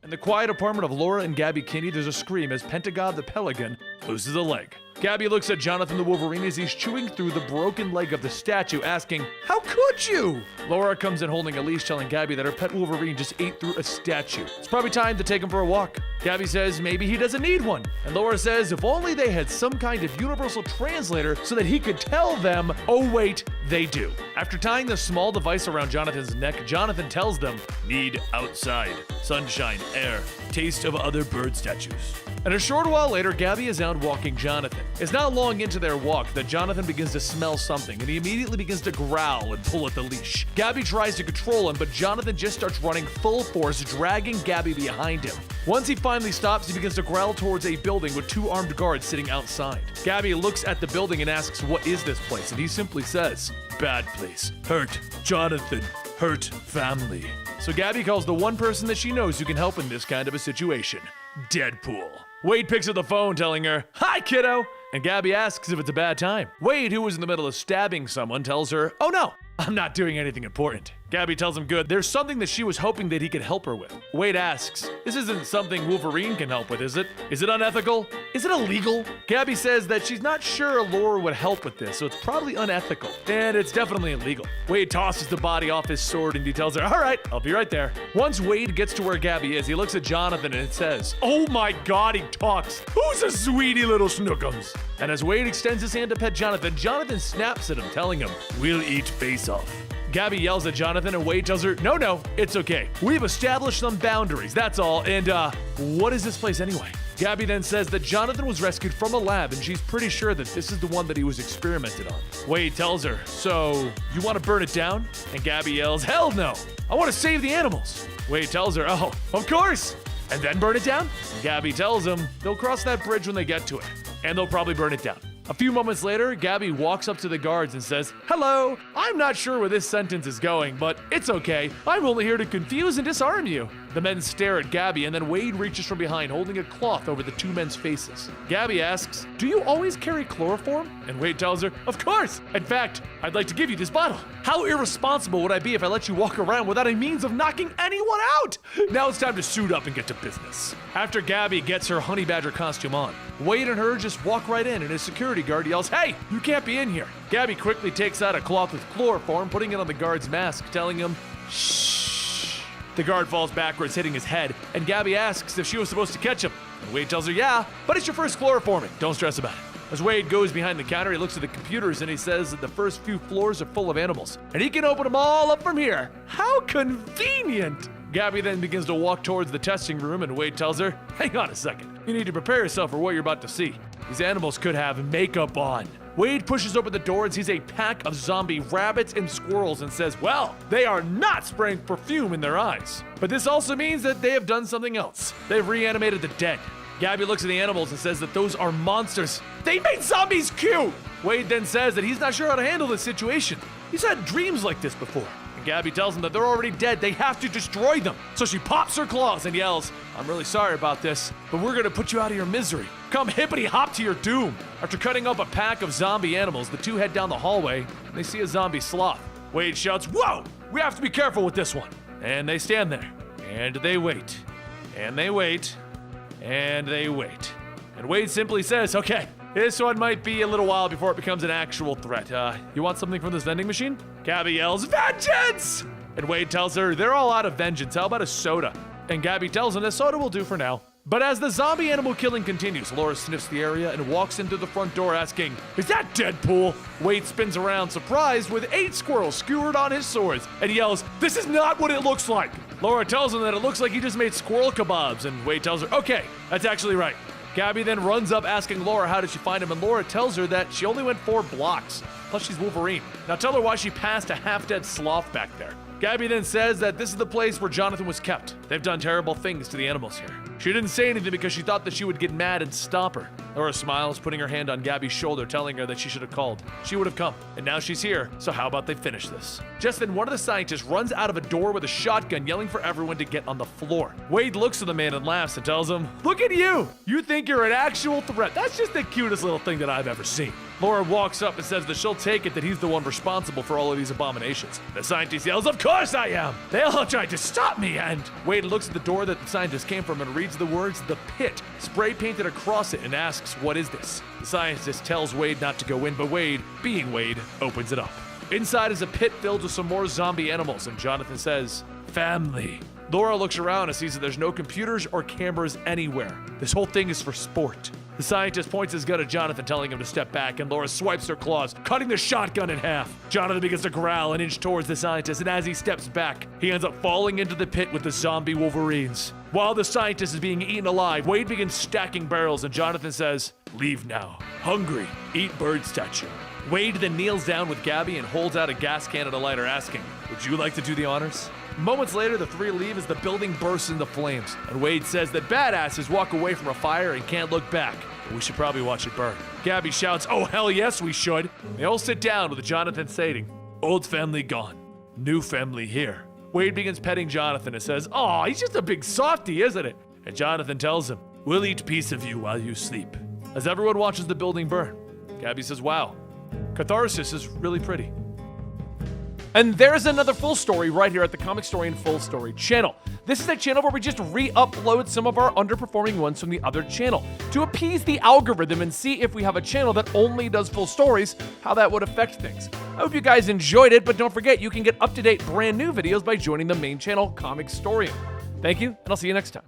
In the quiet apartment of Laura and Gabby Kinney, there's a scream as Pentagon the Pelican loses a leg. Gabby looks at Jonathan the Wolverine as he's chewing through the broken leg of the statue, asking, how could you? Laura comes in holding a leash, telling Gabby that her pet Wolverine just ate through a statue. It's probably time to take him for a walk. Gabby says maybe he doesn't need one. And Laura says if only they had some kind of universal translator so that he could tell them, oh wait, they do. After tying the small device around Jonathan's neck, Jonathan tells them, need outside, sunshine, air, taste of other bird statues. And a short while later, Gabby is out walking Jonathan. It's not long into their walk that Jonathan begins to smell something, and he immediately begins to growl and pull at the leash. Gabby tries to control him, but Jonathan just starts running full force, dragging Gabby behind him. Once he finally stops, he begins to growl towards a building with 2 armed guards sitting outside. Gabby looks at the building and asks, what is this place? And he simply says, bad place. Hurt. Jonathan. Hurt family. So Gabby calls the one person that she knows who can help in this kind of a situation. Deadpool. Wade picks up the phone, telling her, hi, kiddo. And Gabby asks if it's a bad time. Wade, who was in the middle of stabbing someone, tells her, oh no, I'm not doing anything important. Gabby tells him good. There's something that she was hoping that he could help her with. Wade asks, this isn't something Wolverine can help with, is it? Is it unethical? Is it illegal? Gabby says that she's not sure Laura would help with this, so it's probably unethical. And it's definitely illegal. Wade tosses the body off his sword and he tells her, all right, I'll be right there. Once Wade gets to where Gabby is, he looks at Jonathan and it says, oh my God, he talks. Who's a sweetie little snookums? And as Wade extends his hand to pet Jonathan, Jonathan snaps at him, telling him, we'll eat face off. Gabby yells at Jonathan and Wade tells her, no, it's okay. We've established some boundaries, that's all. And, what is this place anyway? Gabby then says that Jonathan was rescued from a lab and she's pretty sure that this is the one that he was experimented on. Wade tells her, so, you want to burn it down? And Gabby yells, hell no! I want to save the animals! Wade tells her, oh, of course! And then burn it down? And Gabby tells him they'll cross that bridge when they get to it. And they'll probably burn it down. A few moments later, Gabby walks up to the guards and says, hello, I'm not sure where this sentence is going, but it's okay. I'm only here to confuse and disarm you. The men stare at Gabby and then Wade reaches from behind holding a cloth over the two men's faces. Gabby asks, do you always carry chloroform? And Wade tells her, of course. In fact, I'd like to give you this bottle. How irresponsible would I be if I let you walk around without a means of knocking anyone out? Now it's time to suit up and get to business. After Gabby gets her honey badger costume on, Wade and her just walk right in and his security guard yells, hey, you can't be in here. Gabby quickly takes out a cloth with chloroform, putting it on the guard's mask, telling him, shh. The guard falls backwards, hitting his head, and Gabby asks if she was supposed to catch him. And Wade tells her, yeah, but it's your first chloroforming. Don't stress about it. As Wade goes behind the counter, he looks at the computers and he says that the first few floors are full of animals, and he can open them all up from here. How convenient! Gabby then begins to walk towards the testing room and Wade tells her, hang on a second. You need to prepare yourself for what you're about to see. These animals could have makeup on. Wade pushes open the door and sees a pack of zombie rabbits and squirrels and says, well, they are not spraying perfume in their eyes. But this also means that they have done something else. They've reanimated the dead. Gabby looks at the animals and says that those are monsters. They made zombies cute! Wade then says that he's not sure how to handle this situation. He's had dreams like this before. Gabby tells him that they're already dead, they have to destroy them. So she pops her claws and yells, I'm really sorry about this, but we're gonna put you out of your misery. Come hippity hop to your doom. After cutting up a pack of zombie animals, the two head down the hallway and they see a zombie sloth. Wade shouts, whoa, we have to be careful with this one. And they stand there, and they wait, and they wait, and they wait. And Wade simply says, okay, this one might be a little while before it becomes an actual threat. You want something from this vending machine? Gabby yells, vengeance! And Wade tells her, they're all out of vengeance, how about a soda? And Gabby tells him that soda will do for now. But as the zombie animal killing continues, Laura sniffs the area and walks in through the front door asking, is that Deadpool? Wade spins around, surprised, with 8 squirrels skewered on his swords, and yells, this is not what it looks like! Laura tells him that it looks like he just made squirrel kebabs, and Wade tells her, okay, that's actually right. Gabby then runs up asking Laura how did she find him, and Laura tells her that she only went 4 blocks. Plus she's Wolverine. Now tell her why she passed a half-dead sloth back there. Gabby then says that this is the place where Jonathan was kept. They've done terrible things to the animals here. She didn't say anything because she thought that she would get mad and stop her. Laura smiles, putting her hand on Gabby's shoulder, telling her that she should have called. She would have come. And now she's here, so how about they finish this? Just then, one of the scientists runs out of a door with a shotgun, yelling for everyone to get on the floor. Wade looks at the man and laughs and tells him, look at you! You think you're an actual threat. That's just the cutest little thing that I've ever seen. Laura walks up and says that she'll take it that he's the one responsible for all of these abominations. The scientist yells, of course I am! They all tried to stop me, and Wade looks at the door that the scientist came from and reads the words, the pit, spray painted across it, and asks, what is this? The scientist tells Wade not to go in, but Wade, being Wade, opens it up. Inside is a pit filled with some more zombie animals, and Jonathan says, family. Laura looks around and sees that there's no computers or cameras anywhere. This whole thing is for sport. The scientist points his gun at Jonathan, telling him to step back, and Laura swipes her claws, cutting the shotgun in half. Jonathan begins to growl and inch towards the scientist, and as he steps back, he ends up falling into the pit with the zombie Wolverines. While the scientist is being eaten alive, Wade begins stacking barrels, and Jonathan says, leave now. Hungry, eat bird statue. Wade then kneels down with Gabby and holds out a gas can and a lighter, asking, would you like to do the honors? Moments later, the three leave as the building bursts into flames, and Wade says that badasses walk away from a fire and can't look back, but we should probably watch it burn. Gabby shouts, oh hell yes we should. They all sit down with Jonathan saying, old family gone, new family here. Wade begins petting Jonathan and says, aw, he's just a big softy, isn't it? And Jonathan tells him, we'll eat piece of you while you sleep. As everyone watches the building burn, Gabby says, wow, catharsis is really pretty. And there's another full story right here at the Comicstorian Full Story channel. This is a channel where we just re-upload some of our underperforming ones from the other channel to appease the algorithm and see if we have a channel that only does full stories, how that would affect things. I hope you guys enjoyed it, but don't forget you can get up-to-date brand new videos by joining the main channel, Comicstorian. Thank you, and I'll see you next time.